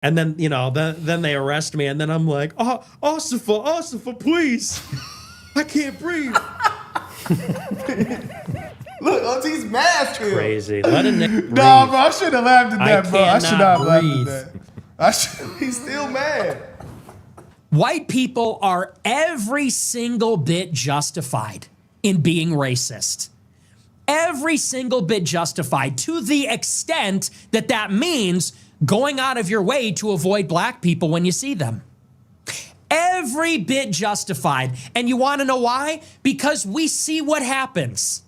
And then, you know, then they arrest me, and then I'm like, oh, Officer, please. I can't breathe. Look, OT's mad still. Crazy. Let a nigga breathe. No, bro, I should have laughed at that, bro. I should not have laughed breathe. at that. He's still mad. White people are every single bit justified in being racist. Every single bit justified, to the extent that that means going out of your way to avoid black people when you see them. Every bit justified. And you want to know why? Because we see what happens.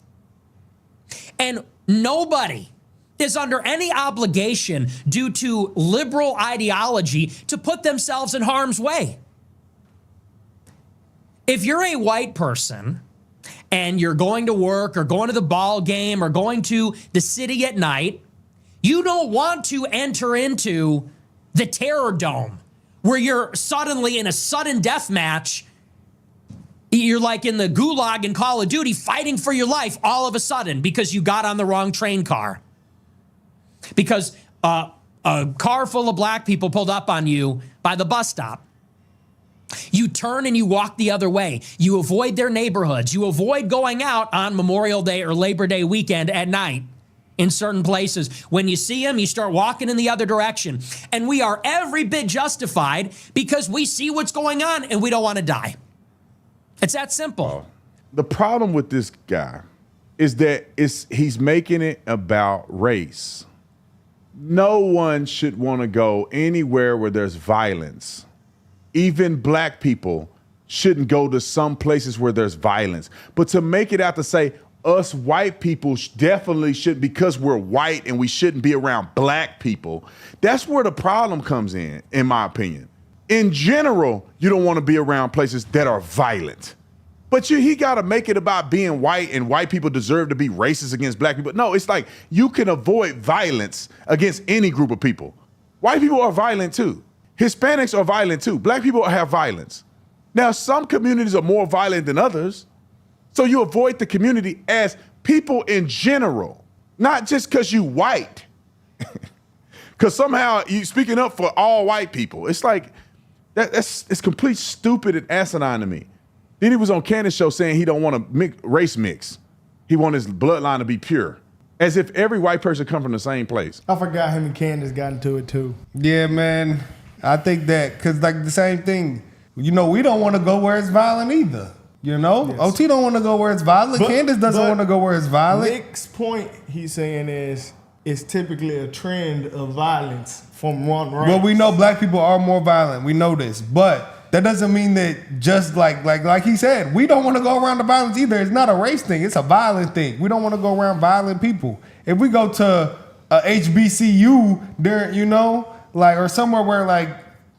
And nobody is under any obligation due to liberal ideology to put themselves in harm's way. If you're a white person and you're going to work or going to the ball game or going to the city at night, you don't want to enter into the terror dome where you're suddenly in a sudden death match. You're like in the gulag in Call of Duty fighting for your life all of a sudden because you got on the wrong train car. Because a car full of black people pulled up on you by the bus stop. You turn and you walk the other way. You avoid their neighborhoods. You avoid going out on Memorial Day or Labor Day weekend at night in certain places. When you see them, you start walking in the other direction. And we are every bit justified because we see what's going on and we don't want to die. It's that simple. The problem with this guy is that he's making it about race. No one should want to go anywhere where there's violence. Even black people shouldn't go to some places where there's violence. But to make it out to say us white people definitely should, because we're white and we shouldn't be around black people, that's where the problem comes in my opinion. In general, you don't want to be around places that are violent. But he got to make it about being white and white people deserve to be racist against black people. No, it's like you can avoid violence against any group of people. White people are violent too. Hispanics are violent too. Black people have violence. Now, some communities are more violent than others. So you avoid the community as people in general, not just because you white. Because somehow you speaking up for all white people. It's like, it's complete stupid and asinine to me. Then he was on Candace's show saying he don't want to race mix. He want his bloodline to be pure. As if every white person come from the same place. I forgot him and Candace got into it too. Yeah, man. I think that, because like the same thing, you know, we don't want to go where it's violent either. You know? Yes. OT don't want to go where it's violent. Candace doesn't want to go where it's violent. Nick's point, he's saying, is it's typically a trend of violence from one race. Well, we know black people are more violent. We know this. But that doesn't mean that just like he said, we don't want to go around the violence either. It's not a race thing. It's a violent thing. We don't want to go around violent people. If we go to a HBCU, there, you know, like, or somewhere where like,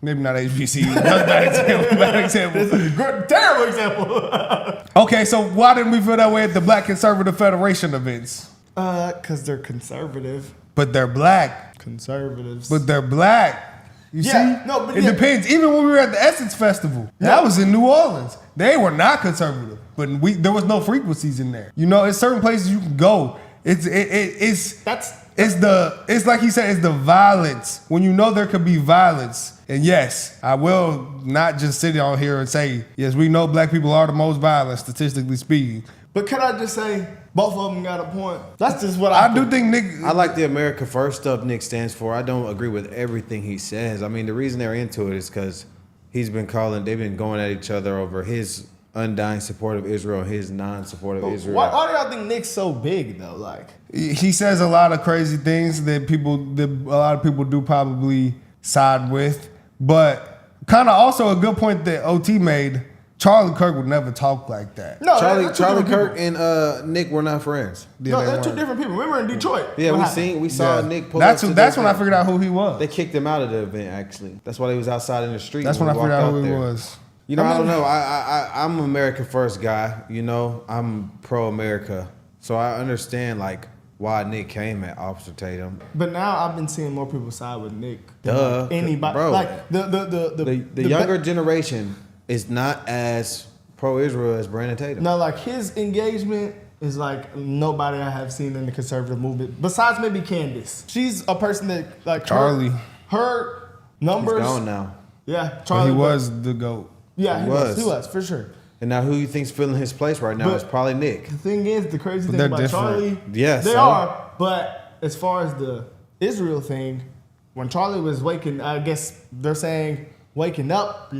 maybe not HBCU. That's bad example. This is a good, terrible example. Okay, so why didn't we feel that way at the Black Conservative Federation events? Because they're conservative. But they're black. Conservatives. But they're black. You see? No, but it depends. Even when we were at the Essence Festival, that was in New Orleans. They were not conservative, but there was no frequencies in there. You know, it's certain places you can go. It's like he said, it's the violence. When you know there could be violence. And yes, I will not just sit on here and say, yes, we know black people are the most violent, statistically speaking. But can I just say, both of them got a point? That's just what I do think Nick. I like the America First stuff Nick stands for. I don't agree with everything he says. I mean, the reason they're into it is because they've been going at each other over his undying support of Israel, his non-support of Israel. Why do y'all think Nick's so big though? Like, he says a lot of crazy things that a lot of people do probably side with, but kind of also a good point that OT made. Charlie Kirk would never talk like that. No, Charlie Kirk and Nick were not friends. Yeah, no, they're two different people. Remember in Detroit? Yeah, we saw Nick pull that's up. That's when I figured out who he was. They kicked him out of the event. Actually, that's why he was outside in the street. That's when I figured out who he was. You know, I don't know. I'm an America First guy. You know, I'm pro-America, so I understand like why Nick came at Officer Tatum. But now I've been seeing more people side with Nick. Duh, like anybody, bro. Like the younger generation is not as pro-Israel as Brandon Tatum. No, like his engagement is like nobody I have seen in the conservative movement besides maybe Candace. She's a person that like Charlie. Her Numbers. He's gone now. Yeah, But Charlie. he was the GOAT. Yeah, He was. He was for sure. And now who you think's filling his place right now But- is probably Nick. The thing is, the crazy thing they're about different. Charlie, Yeah, they so- are. But as far as the Israel thing, when Charlie was waking, I guess they're saying waking up,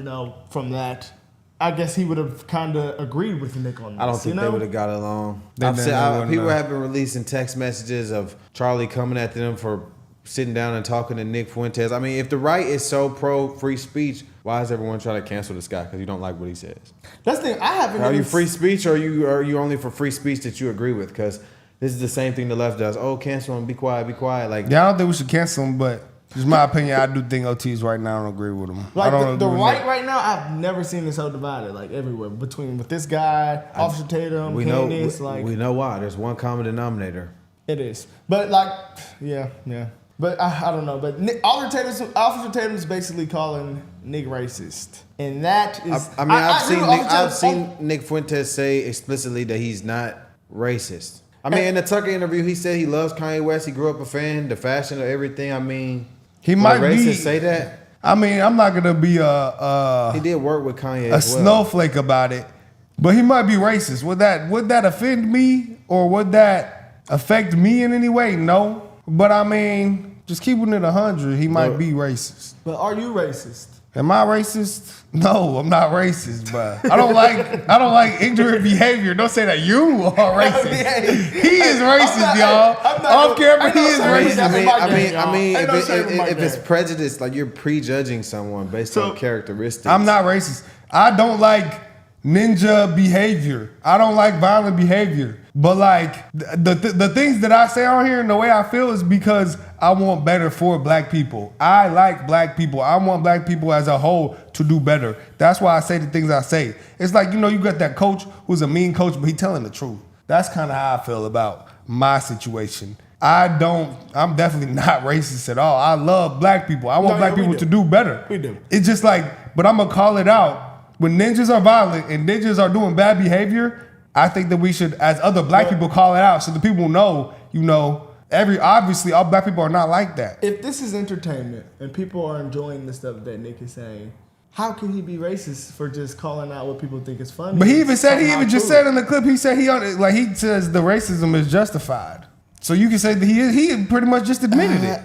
from that. I guess he would have kind of agreed with Nick on this. I don't think they would have got along. People have been releasing text messages of Charlie coming at them for sitting down and talking to Nick Fuentes. I mean, if the right is so pro free speech, why is everyone trying to cancel this guy because you don't like what he says? That's the thing. I haven't. Are you even free speech, or are you only for free speech that you agree with? Because this is the same thing the left does. Oh, cancel him. Be quiet. Be quiet. Like, Yeah, I don't think we should cancel him, but just my opinion. I do think OTs right now. I don't agree with him. I Like don't the agree with right Nick. right now, I've never seen it so divided. Like everywhere with this guy, Officer Tatum, we know Candace. we know why. There's one common denominator. It is, but yeah. But I don't know. But Officer Tatum's basically calling Nick racist, and that is. I've seen Nick Fuentes say explicitly that he's not racist. I mean, in the Tucker interview, he said he loves Kanye West. He grew up a fan, the fashion of everything. I mean, He would might a racist be. say that. I mean, I'm not gonna be He did work with Kanye a as well. snowflake about it, but he might be racist. Would that offend me, or would that affect me in any way? No. But I mean, just keeping it 100, he might be racist. But are you racist? Am I racist? No, I'm not racist, but I don't like ignorant behavior. Don't say that you are racist. He is racist, y'all. Off camera, he is racist. I mean, if it's prejudice, like you're prejudging someone based on characteristics. I'm not racist. I don't like ninja behavior. I don't like violent behavior. But like the things that I say on here and the way I feel is because I want better for black people. I like black people. I want black people as a whole to do better. That's why I say the things I say. It's like, you got that coach who's a mean coach, but he telling the truth. That's kind of how I feel about my situation. I'm definitely not racist at all. I love black people. I want black people to do better. We do. It's just like, but I'm gonna call it out. When ninjas are violent and ninjas are doing bad behavior, I think that we should, as other black people, call it out so the people know, obviously all black people are not like that. If this is entertainment and people are enjoying the stuff that Nick is saying, how can he be racist for just calling out what people think is funny? But he even said in the clip, he said he says the racism is justified. So you can say that he pretty much just admitted it.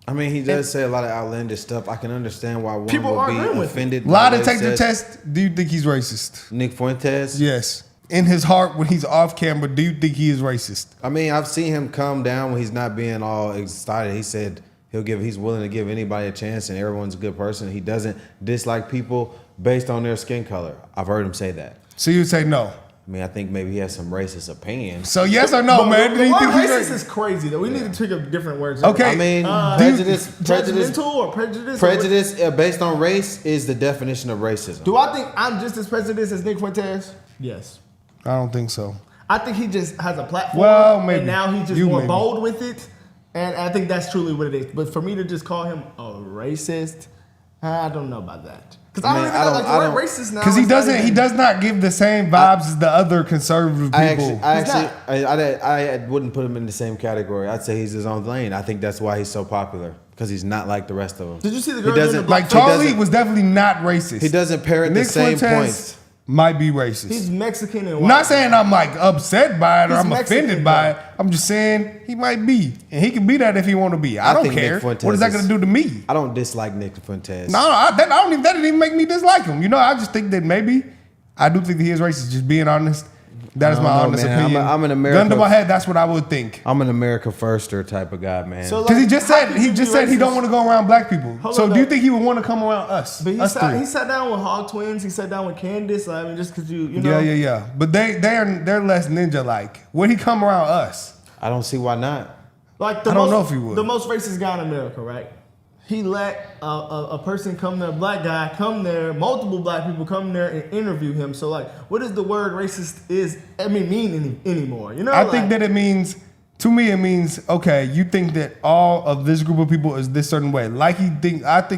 I mean, he does say a lot of outlandish stuff. I can understand why one People are would agreeing be with offended. Lie by what he detector says. test. Do you think he's racist? Nick Fuentes? Yes. In his heart, when he's off camera, do you think he is racist? I mean, I've seen him calm down when he's not being all excited. He said he's willing to give anybody a chance and everyone's a good person. He doesn't dislike people based on their skin color. I've heard him say that. So you would say no. I mean, I think maybe he has some racist opinions. So yes or no, man? Do The you word think he's racist racist? is crazy, though. We need to pick up different words. Okay. I mean, Judgmental prejudice or prejudice? Prejudice based on race is the definition of racism. Do I think I'm just as prejudiced as Nick Fuentes? Yes. I don't think so. I think he just has a platform. Well, maybe. And now he's just You more maybe. bold with it. And I think that's truly what it is. But for me to just call him a racist, I don't know about that. Because I don't even know, like, the word racist now. Because he does not give the same vibes as the other conservative people. I wouldn't put him in the same category. I'd say he's his own lane. I think that's why he's so popular, because he's not like the rest of them. Did you see the He girl doesn't- doing the black Like Charlie was definitely not racist. He doesn't parrot the Nick same Fuentes points. might be racist. He's Mexican and white. I'm not saying I'm like upset by it or He's I'm Mexican, offended by though. it. I'm just saying he might be, and he can be that if he want to be. I don't think Nick care. Fuentes What is that going to do to me? I don't dislike Nick Fuentes. That didn't even make me dislike him. I just think that maybe I do think that he is racist. Just being honest, that is my honest opinion. I'm an American. Gun to my head, that's what I would think. I'm an America firster type of guy, man. So, Because he just how said could you be he don't racist? want to go around black people. Hold So on, do you though. think he would want to come around us? But us three? he sat down with Hog Twins. He sat down with Candace. I mean, just because you know. Yeah. But they're less ninja like. Would he come around us? I don't see why not. Like I don't know if he would. The most racist guy in America, right? He let a person come there, a black guy come there, multiple black people come there and interview him. So like, what does the word racist mean anymore? I think that it means, to me, it means, okay, you think that all of this group of people is this certain way. I think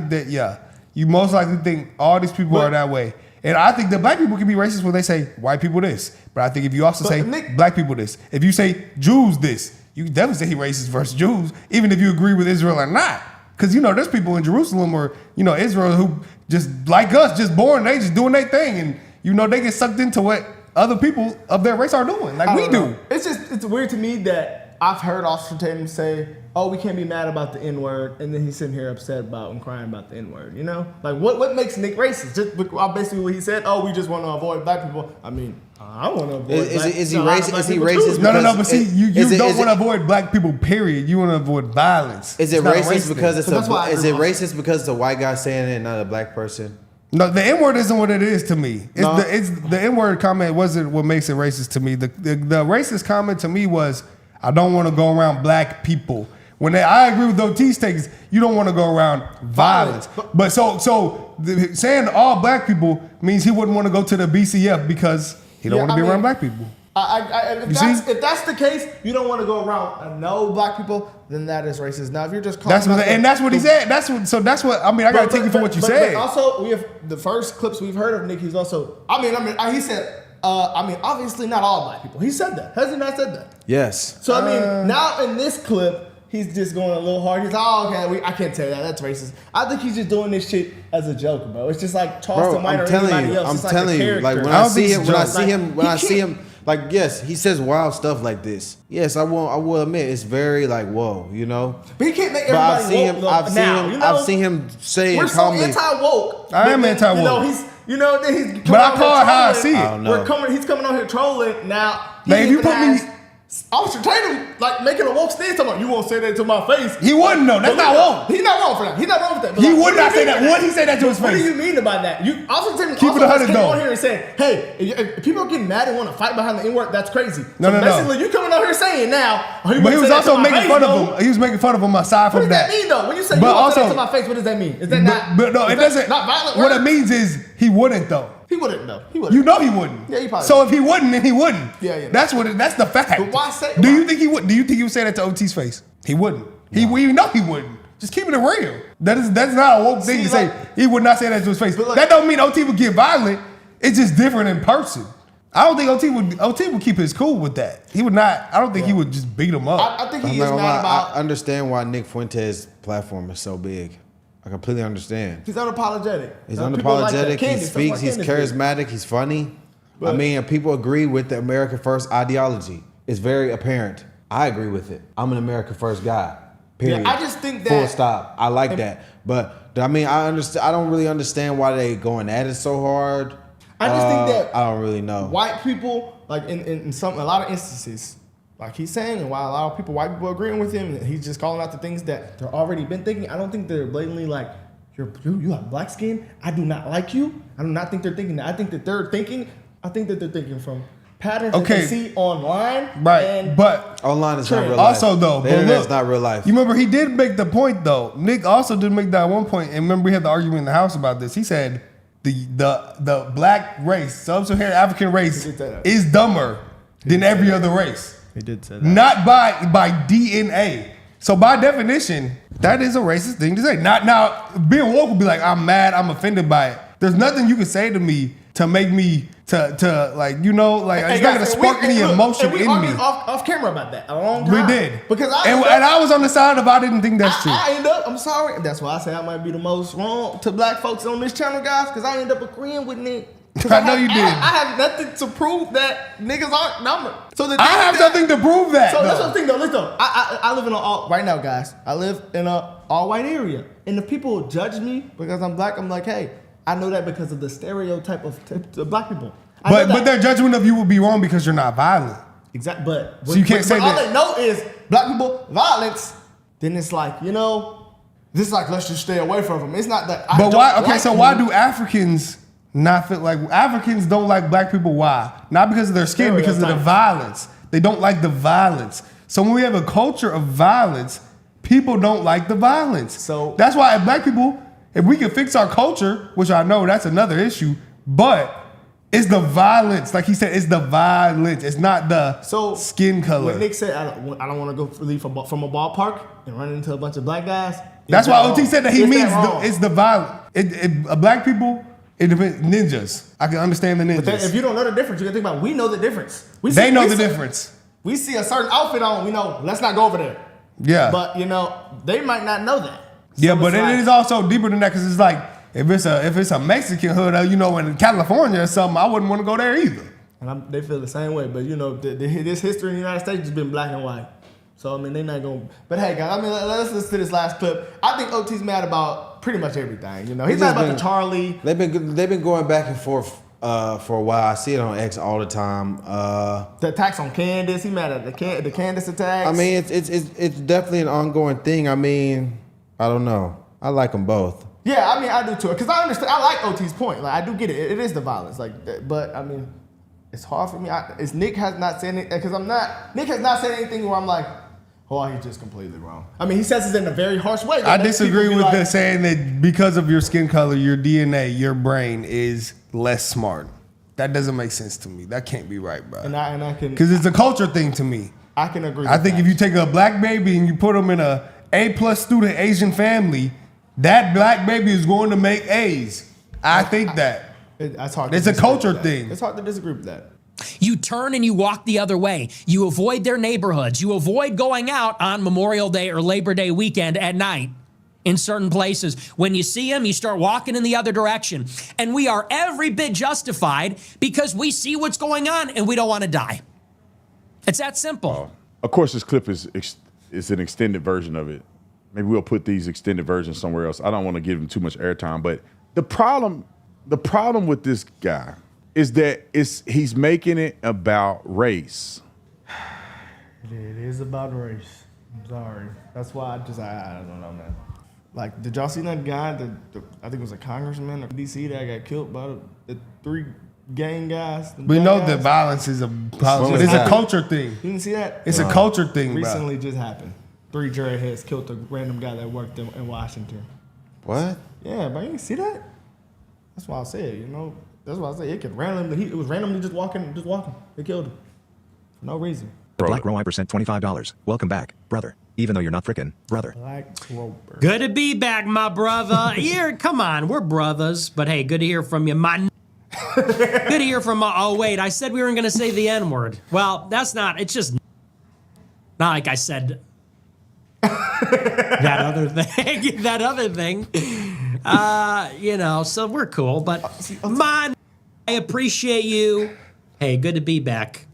that, you most likely think all these people are that way. And I think that black people can be racist when they say white people this. But I think if you also say black people this, if you say Jews this, you can definitely say he racist versus Jews, even if you agree with Israel or not. Because, there's people in Jerusalem or, Israel who just like us, just born, they just doing their thing. And, they get sucked into what other people of their race are doing, like we do. It's weird to me that I've heard Officer Tatum say, "Oh, we can't be mad about the N-word," and then he's sitting here upset about and crying about the N-word. Like what makes Nick racist? Just basically what he said. Oh, we just want to avoid black people. I mean, I want to avoid. Is he racist? Is he racist? No. But see, you don't want to avoid black people. Period. You want to avoid violence. Is it racist because it's racist because it's a white guy saying it and not a black person? No, the N-word isn't what it is to me. It's the N-word comment wasn't what makes it racist to me. The racist comment to me was, I don't want to go around black people. I agree with OT's takes, you don't want to go around violence. But saying all black people means he wouldn't want to go to the BCF because he don't want to be around black people. If that's the case, you don't want to go around no black people, then that is racist. Now, if you're just calling that's what he said. That's what I mean. I gotta take you for what you said. But also, we have the first clips we've heard of Nick. He's also, he said, obviously not all black people. He said that. Has he not said that? Yes. So now in this clip, he's just going a little hard. He's like, oh, okay, I can't tell you that. That's racist. I think he's just doing this shit as a joke, bro. It's just like Charleston White or anybody else. I'm telling you, like when I see him. Like, yes, he says wild stuff like this. Yes, I will admit it's very like, whoa, But he can't make everybody woke. I've seen him say we're it calmly. so anti-woke. I am anti-woke. He's but I call it how I see it. I don't know. He's coming on here trolling now. Like, if you put me Officer Tatum, like, making a woke stance, talking about, you won't say that to my face. He wouldn't, though. That's not wrong. He's not wrong for that. He's not wrong for that. But he would not say that. Would he say that to his face? What do you mean about that? Officer Tatum Keep it 100 came though. on here and said, hey, if people are getting mad and want to fight behind the N-word, that's crazy. No. Basically, you coming on here saying now, but he was also making fun of him. He was making fun of him aside from that. What does that mean, though? When you say you won't say that to my face, what does that mean? Is that not? But no, it doesn't. Not violent What words? it means is he wouldn't, though. He wouldn't, though. He wouldn't. You know he wouldn't. Yeah, he probably So if he wouldn't, then he wouldn't. Yeah. That's the fact. But why say? Do you think he would? Do you think he would say that to OT's face? He wouldn't. We know he wouldn't. Just keeping it real. That's not a woke thing to say. He would not say that to his face. That don't mean OT would get violent. It's just different in person. I don't think OT would keep his cool with that. He would not. I don't think he would just beat him up. I think he is mad about. I understand why Nick Fuentes' platform is so big. I completely understand. He's unapologetic. He's unapologetic. He speaks. He's charismatic. He's funny. But, people agree with the America First ideology. It's very apparent. I agree with it. I'm an America First guy. Period. Yeah, I just think that full stop. I like that. But I understand. I don't really understand why they going at it so hard. I just think that I don't really know. White people, like in a lot of instances, like he's saying, and while a lot of white people agreeing with him, he's just calling out the things that they're already been thinking. I don't think they're blatantly like, you have black skin. I do not like you. I do not think they're thinking that. I think that they're thinking from patterns that they see online. Right, but online is not real life. Also, though, the internet's not real life. You remember he did make the point though. Nick also did make that one point, and remember we had the argument in the house about this. He said the black race, sub-Saharan African race, is dumber than every other race. He did say that. Not by DNA. So by definition, that is a racist thing to say. Not now, being woke would be like, I'm mad, I'm offended by it. There's nothing you can say to me to make me to like, it's not gonna spark any emotion in me. We argued off camera about that a long time. We did. Because I was on the side of I didn't think that's true. I end up, I'm sorry. That's why I say I might be the most wrong to black folks on this channel, guys, because I end up agreeing with Nick. I know you did. I have nothing to prove that niggas aren't numbered. I have nothing to prove that. So that's the thing, though. Listen, I live in right now, guys. I live in a all-white area, and if people judge me because I'm black, I'm like, hey, I know that because of the stereotype of black people. But their judgment of you will be wrong because you're not violent. Exactly. But so you can't say all that. they know is black people violence. Then it's like, this is like, let's just stay away from them. It's not that. But why? Okay, so why do Africans not feel like Africans don't like black people? Why? Not because of their skin, because of the violence. They don't like the violence. So when we have a culture of violence, people don't like the violence. So that's why black people, if we can fix our culture, which I know that's another issue, but it's the violence. Like he said, it's the violence. It's not the skin color. When Nick said, I don't want to go leave from a ballpark and run into a bunch of black guys. That's why OT said that he means it's the violence. Black people, it depends. Ninjas. I can understand the ninjas. But if you don't know the difference, you can think about, we know the difference. They know the difference. We see a certain outfit on, we know, let's not go over there. Yeah. But, they might not know that. Yeah, So but it's like- it is also deeper than that because it's like if it's a Mexican hood, you know, in California or something, I wouldn't want to go there either. And they feel the same way. But, you know, this history in the United States has been black and white. So, I mean, they're not going to. But, hey, guys, I mean, let's listen to this last clip. I think OT's mad about pretty much everything. You know, he's mad about the Charlie. They've been going back and forth for a while. I see it on X all the time. The attacks on Candace. He mad at the Candace attacks. I mean, it's definitely an ongoing thing. I mean, I don't know. I like them both. Yeah, I mean, I do too. Because I understand. I like OT's point. Like, I do get it. It is the violence. Like, but, I mean, it's hard for me. Nick has not said anything. Because Nick has not said anything where I'm like, oh, he's just completely wrong. I mean, he says it in a very harsh way. I disagree with the saying that because of your skin color, your DNA, your brain is less smart. That doesn't make sense to me. That can't be right, bro. And I can. Because it's a culture thing to me. I can agree. I think if you take a black baby and you put them in a A+ student Asian family, that black baby is going to make A's. I think that. That's hard. It's a culture thing. It's hard to disagree with that. You turn and you walk the other way. You avoid their neighborhoods. You avoid going out on Memorial Day or Labor Day weekend at night in certain places. When you see them, you start walking in the other direction. And we are every bit justified because we see what's going on and we don't want to die. It's that simple. Of course, this clip is an extended version of it. Maybe we'll put these extended versions somewhere else. I don't want to give him too much airtime, but the problem with this guy is that he's making it about race. It is about race. I'm sorry. That's why I don't know, man. Like, did y'all see that guy? I think it was a congressman or DC that got killed by the 3 gang guys. We know that violence is a problem, but it's a culture thing. You didn't see that? It's a culture thing, bro. Recently just happened. 3 dreadheads killed a random guy that worked in Washington. What? Yeah, but you didn't see that? That's why I said, you know. That's why I said it could randomly. It was randomly just walking. They killed him for no reason. The Black Rower sent $25. Welcome back, brother. Even though you're not frickin' brother. Black Roper. Good to be back, my brother. Here, come on, we're brothers. But hey, good to hear from you, my. Good to hear from. Oh wait, I said we weren't going to say the N-word. Well, that's not. It's just not like I said that other thing. That other thing. You know, so we're cool. But man, I appreciate you. Hey, good to be back.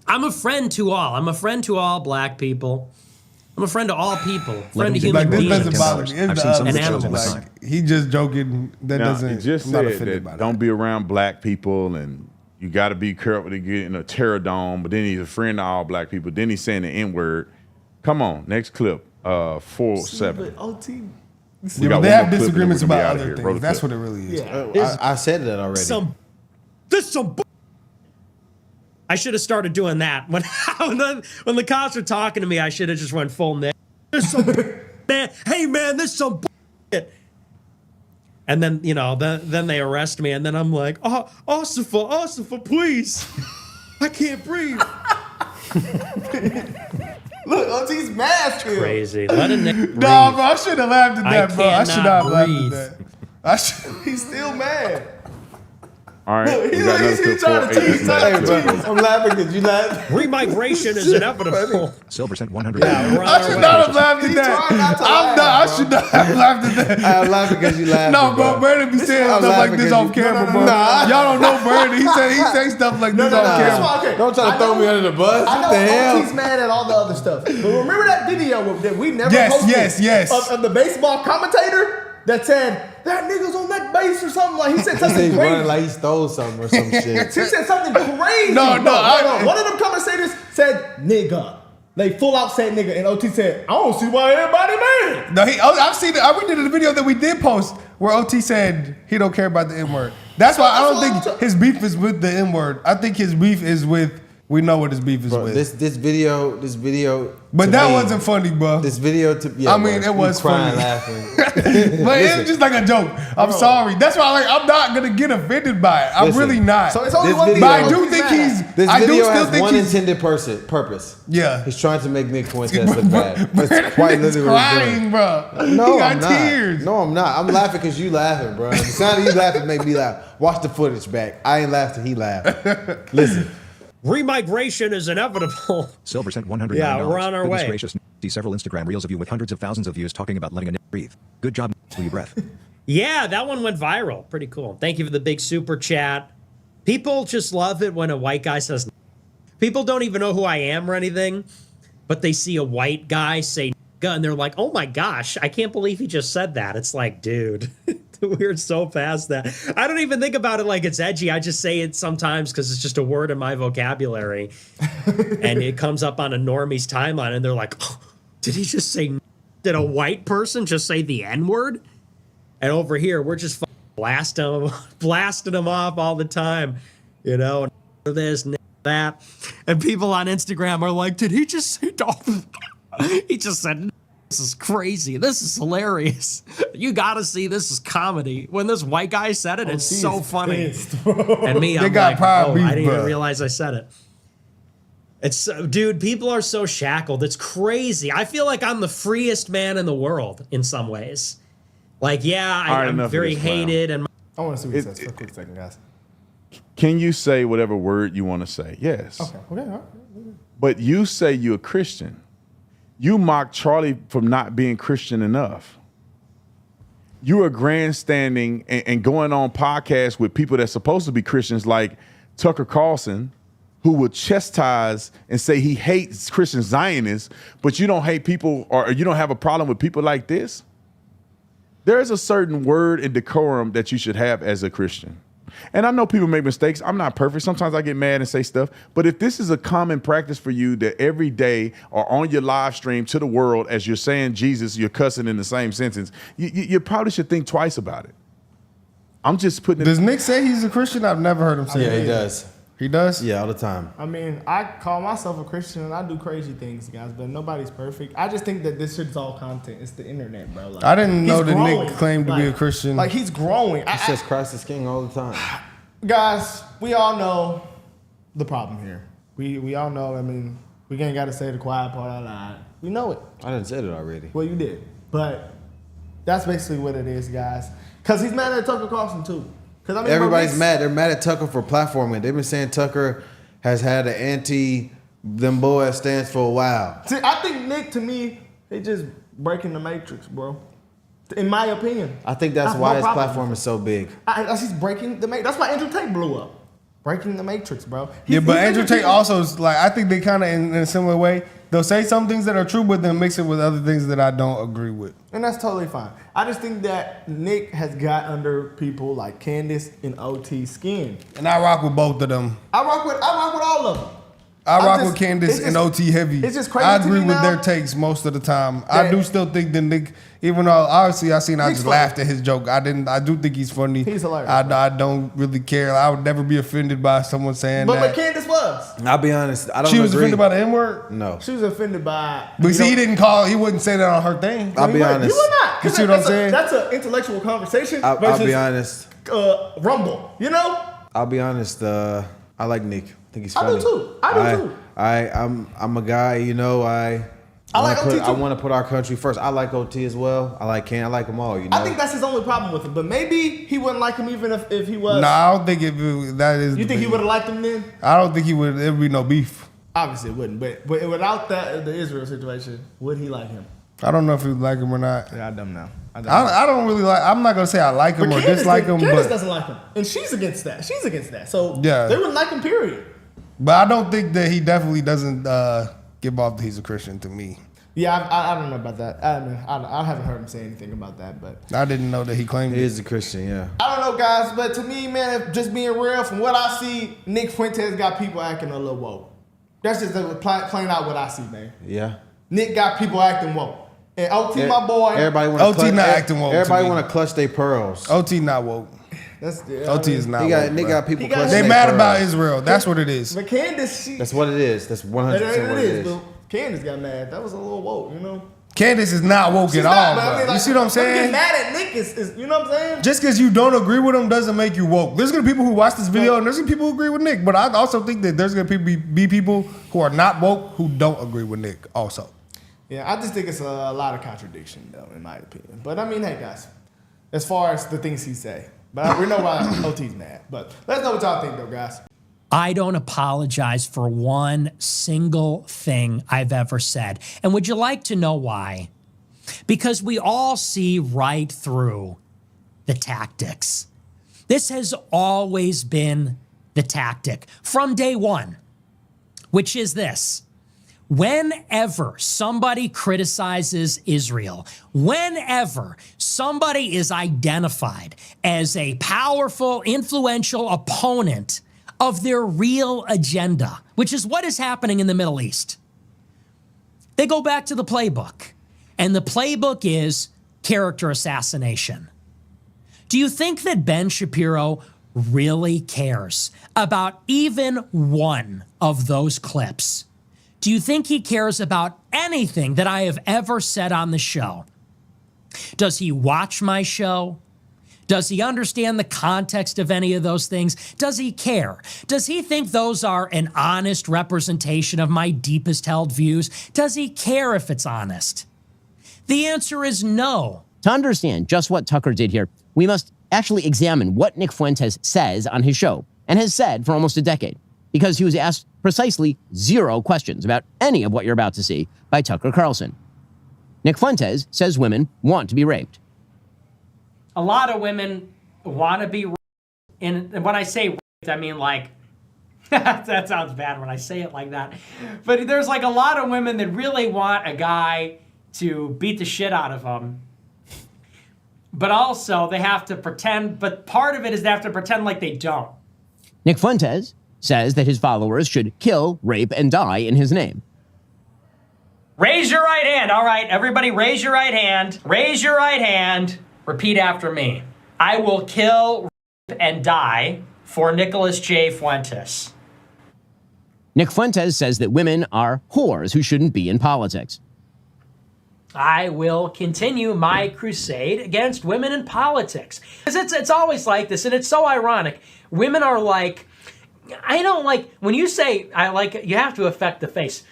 I'm a friend to all. I'm a friend to all black people. I'm a friend to all people. Friend to human Like, this beings. doesn't bother me. I've It's seen some the of the other shows shit. all the Like, time. he just joking. That Now, doesn't. he just I'm not said offended by that that. don't be around black people and you got to be careful to get in a terror dome. But then he's a friend to all black people. Then he's saying the N-word. Come on, next clip. 407. But OT. We Yeah, got but they one have more clip and then disagreements we're gonna be about outta other here. Roll the things. That's clip. what it really is. Yeah. I said that already. I should have started doing that when the cops were talking to me. I should have just went full Nick. There's some man. Hey man, there's some bullshit. And then then they arrest me, and then I'm like, oh, Officer, please, I can't breathe. Look, OT's mad still. Crazy. Let a Nick breathe. No, bro, I should have laughed at I that, bro. I should cannot not have laughed breathe. at that. I should. He's still mad. All right. Look, We got another he's clip. trying to 408. tease. Hey, bro, I'm laughing because you laugh. Remigration is inevitable. Silver sent 100. Yeah, we're on I our should way. not have laughed at He that. tried not to I'm laugh, not. I bro. should not have laughed at that. I'm laughing because you laugh. No, bro, Brandon be saying I'm stuff like laughing this 'cause off you- camera, no, bro. no. Y'all don't know Brandon. He say stuff like this off That's camera. why, okay. Don't try to throw me under the bus. I What the know hell? OT's mad at all the other stuff. But remember that video that we never Yes, posted? yes. Of the baseball commentator that said, that nigga's on that base or something. Like, he said He something said he's crazy. running like he stole something or some shit. He said something crazy. No, One of them commentators said nigga. They full out said nigga, and OT said, I don't see why everybody mad. No, I've seen it. I redid the video that we did post where OT said he don't care about the N-word. That's why I don't think his beef is with the N-word. I think his beef is with, we know what his beef is Bro, with. this video. But to that me, wasn't funny, bro. This video to yeah. I mean, bro, it was you crying, funny. laughing. But it's just like a joke. I'm sorry. That's why I'm not gonna get offended by it. I'm Listen, really not. So it's only This one video- But I do OT's think mad at. he's. This I do video still has think one he's. intended purpose. Yeah. He's trying to make Nick Fuentes look bad. That's Brandon quite is literally what he's crying, doing. bro. No, he got I'm not. tears. No, I'm not. I'm laughing because you laughing, bro. The sound of you laughing make me laugh. Watch the footage back. I ain't laughing. He laughed. Listen. Remigration is inevitable. Silver sent $100. Yeah, we're on our Goodness way. gracious. See several Instagram reels of you with hundreds of thousands of views talking about letting a breathe. Good job with your breath. Yeah, that one went viral. Pretty cool. Thank you for the big super chat. People just love it when a white guy says. People don't even know who I am or anything, but they see a white guy say and they're like, oh my gosh, I can't believe he just said that. It's like, dude, we're so past that. I don't even think about it like it's edgy. I just say it sometimes because it's just a word in my vocabulary. And it comes up on a normie's timeline and they're like, oh, did he just say, did a white person just say the N-word? And over here, we're just blasting them off all the time, you know, this, that. And people on Instagram are like, did he just say Dolphin? He just said, this is crazy. This is hilarious. You got to see this is comedy. When this white guy said it, it's so funny. And me, I'm like, I didn't even realize I said it. It's, dude, people are so shackled. It's crazy. I feel like I'm the freest man in the world in some ways. Like, yeah, I'm very hated. And I want to see what he says for a quick second, guys. Can you say whatever word you want to say? Yes. Okay. All right. But you say you're a Christian. You mock Charlie for not being Christian enough. You are grandstanding and going on podcasts with people that's supposed to be Christians like Tucker Carlson, who would chastise and say he hates Christian Zionists, but you don't hate people or you don't have a problem with people like this. There's a certain word and decorum that you should have as a Christian. And I know people make mistakes. I'm not perfect. Sometimes I get mad and say stuff. But if this is a common practice for you that every day or on your live stream to the world, as you're saying Jesus, you're cussing in the same sentence, you probably should think twice about it. I'm just putting it. Does Nick say he's a Christian? I've never heard him say Yeah, that. he does. He does? Yeah, all the time. I mean, I call myself a Christian and I do crazy things, guys, but nobody's perfect. I just think that this shit's all content. It's the internet, bro. Like, I didn't know that growing. Nick claimed to be a Like- Christian. Like, he's growing. He says Christ is king all the time. Guys, we all know the problem here. We all know, I mean, we ain't got to say the quiet part out loud. We know it. I done said it already. Well, you did. But that's basically what it is, guys. Because he's mad at Tucker Carlson, too. I mean, Everybody's mad. They're mad at Tucker for platforming. They've been saying Tucker has had an anti-them boys stance for a while. See, I think Nick, to me, they just breaking the matrix, bro. In my opinion. I think that's why his platform is so big. He's breaking the matrix. That's why Andrew Tate blew up. Breaking the matrix, bro. Yeah, but Andrew Tate also is like, I think they kind of in a similar way. They'll say some things that are true, but then mix it with other things that I don't agree with. And that's totally fine. I just think that Nick has got under people like Candace and OT's skin. And I rock with both of them. I rock with all of them. I rock with Candace and OT heavy. It's just crazy. I agree with their takes most of the time. I do still think that Nick, even though obviously I just laughed at his joke. I do think he's funny. He's hilarious. I don't really care. I would never be offended by someone saying that. But Candace was. I'll be honest. I don't She was agree. offended by the N-word? No. She was offended by. But see, he wouldn't say that on her thing. I'll be honest. You would not. You see what I'm saying? That's an intellectual conversation. I'll be honest. Rumble. You know? I'll be honest. I like Nick. I think he's funny. I do too. I'm a guy, you know, I like OT too. I want to put our country first. I like OT as well. I like Ken. I like them all, you know. I think that's his only problem with him. But maybe he wouldn't like him even if he was. No, I don't think that is. You think he would have liked him then? I don't think he would. There would be no beef. Obviously, it wouldn't. But without the Israel situation, would he like him? I don't know if he would like him or not. Yeah, I don't know. I don't really like. I'm not gonna say I like him or dislike him, Candace but doesn't like him, and she's against that. So yeah, they wouldn't like him. Period. But I don't think that he definitely doesn't give off that he's a Christian to me. Yeah, I don't know about that. I mean, I haven't heard him say anything about that, but I didn't know that he claimed he it. is a Christian. Yeah. I don't know, guys. But to me, man, if just being real, from what I see, Nick Fuentes got people acting a little woke. That's just plain out what I see, man. Yeah. Nick got people acting woke. And OT, my boy. Everybody want OT not acting woke. Everybody want to clutch their pearls. OT not woke. OT is not woke. woke. Nick got people clutching They their mad pearls. about Israel. That's what it is. But Candace, That's what it is. That's 100% what it is. But Candace got mad. That was a little woke, you know. Candace is not woke She's at not, all, but I bro. mean, like, You see what I'm Get saying? mad at Nick is you know what I'm saying? Just because you don't agree with him doesn't make you woke. There's gonna be people who watch this video and there's gonna be people who agree with Nick. But I also think that there's gonna be people who are not woke who don't agree with Nick also. Yeah, I just think it's a lot of contradiction, though, in my opinion. But I mean, hey, guys, as far as the things he say, but we know why OT's mad. But let's know what y'all think, though, guys. I don't apologize for one single thing I've ever said. And would you like to know why? Because we all see right through the tactics. This has always been the tactic from day one, which is this. Whenever somebody criticizes Israel, whenever somebody is identified as a powerful, influential opponent of their real agenda, which is what is happening in the Middle East, they go back to the playbook. And the playbook is character assassination. Do you think that Ben Shapiro really cares about even one of those clips? Do you think he cares about anything that I have ever said on the show? Does he watch my show? Does he understand the context of any of those things? Does he care? Does he think those are an honest representation of my deepest held views? Does he care if it's honest? The answer is no. To understand just what Tucker did here, we must actually examine what Nick Fuentes says on his show, and has said for almost a decade, because he was asked precisely 0 questions about any of what you're about to see by Tucker Carlson. Nick Fuentes says women want to be raped. A lot of women want to be raped. And when I say raped, I mean like, that sounds bad when I say it like that. But there's like a lot of women that really want a guy to beat the shit out of them. But also they have to pretend, but part of it is they have to pretend like they don't. Nick Fuentes says that his followers should kill, rape, and die in his name. Raise your right hand. All right, everybody raise your right hand. Raise your right hand. Repeat after me. I will kill, rape, and die for Nicholas J. Fuentes. Nick Fuentes says that women are whores who shouldn't be in politics. I will continue my crusade against women in politics. Because it's always like this, and it's so ironic. Women are like, I don't like, when you say, I like it, you have to affect the face.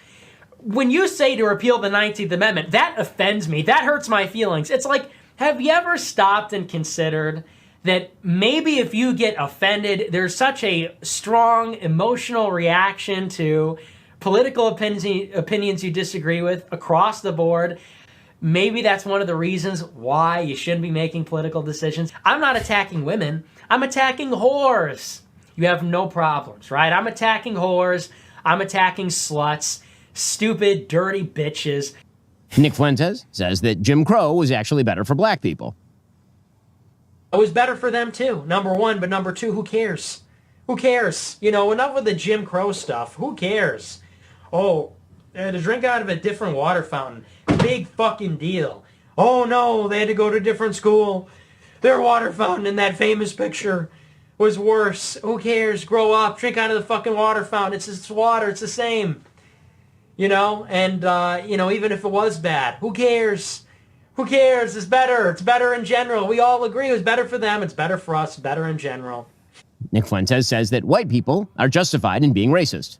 When you say to repeal the 19th Amendment, that offends me. That hurts my feelings. It's like, have you ever stopped and considered that maybe if you get offended, there's such a strong emotional reaction to political opinions you disagree with across the board? Maybe that's one of the reasons why you shouldn't be making political decisions. I'm not attacking women. I'm attacking whores. You have no problems, right? I'm attacking whores. I'm attacking sluts. Stupid, dirty bitches. Nick Fuentes says that Jim Crow was actually better for black people. It was better for them too, number one, but number two, who cares? Who cares? You know, enough with the Jim Crow stuff. Who cares? Oh, they had to drink out of a different water fountain. Big fucking deal. Oh no, they had to go to a different school. Their water fountain in that famous picture was worse. Who cares? Grow up, drink out of the fucking water fountain. It's water, it's the same. You know, and, you know, even if it was bad, who cares? Who cares? It's better. It's better in general. We all agree it was better for them. It's better for us. Better in general. Nick Fuentes says that white people are justified in being racist.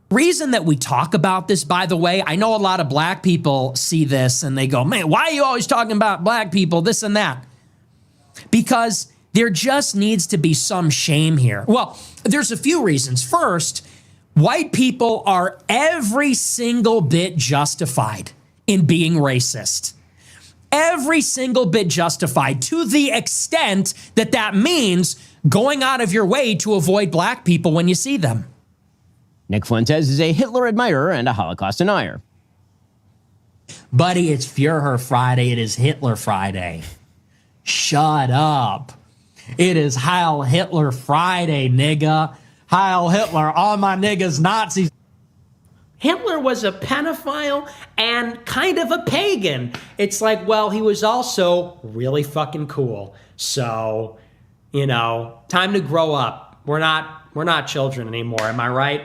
Reason that we talk about this, by the way, I know a lot of black people see this and they go, man, why are you always talking about black people, this and that? Because there just needs to be some shame here. Well, there's a few reasons. First, white people are every single bit justified in being racist. Every single bit justified, to the extent that that means going out of your way to avoid black people when you see them. Nick Fuentes is a Hitler admirer and a Holocaust denier. Buddy, it's Führer Friday. It is Hitler Friday. Shut up. It is Heil Hitler Friday, nigga. Heil Hitler, all my niggas Nazis. Hitler was a pedophile and kind of a pagan. It's like, well, he was also really fucking cool. So, you know, time to grow up. We're not children anymore. Am I right?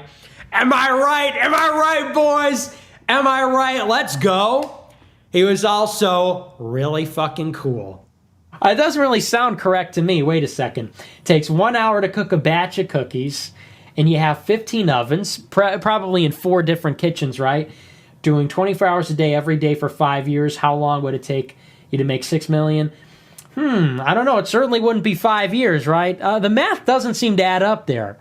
Am I right? Am I right, boys? Am I right? Let's go. He was also really fucking cool. It doesn't really sound correct to me. Wait a second. It takes 1 hour to cook a batch of cookies, and you have 15 ovens, probably in 4 different kitchens, right? Doing 24 hours a day, every day for 5 years. How long would it take you to make 6 million? I don't know. It certainly wouldn't be 5 years, right? The math doesn't seem to add up there.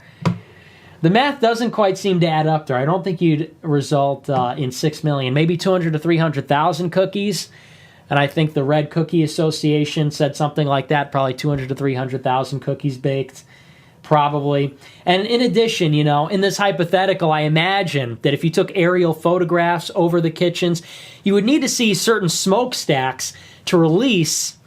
The math doesn't quite seem to add up there. I don't think you'd result in 6 million, maybe 200 to 300,000 cookies. And I think the Red Cookie Association said something like that, probably 200 to 300,000 cookies baked, probably. And in addition, you know, in this hypothetical, I imagine that if you took aerial photographs over the kitchens, you would need to see certain smokestacks to release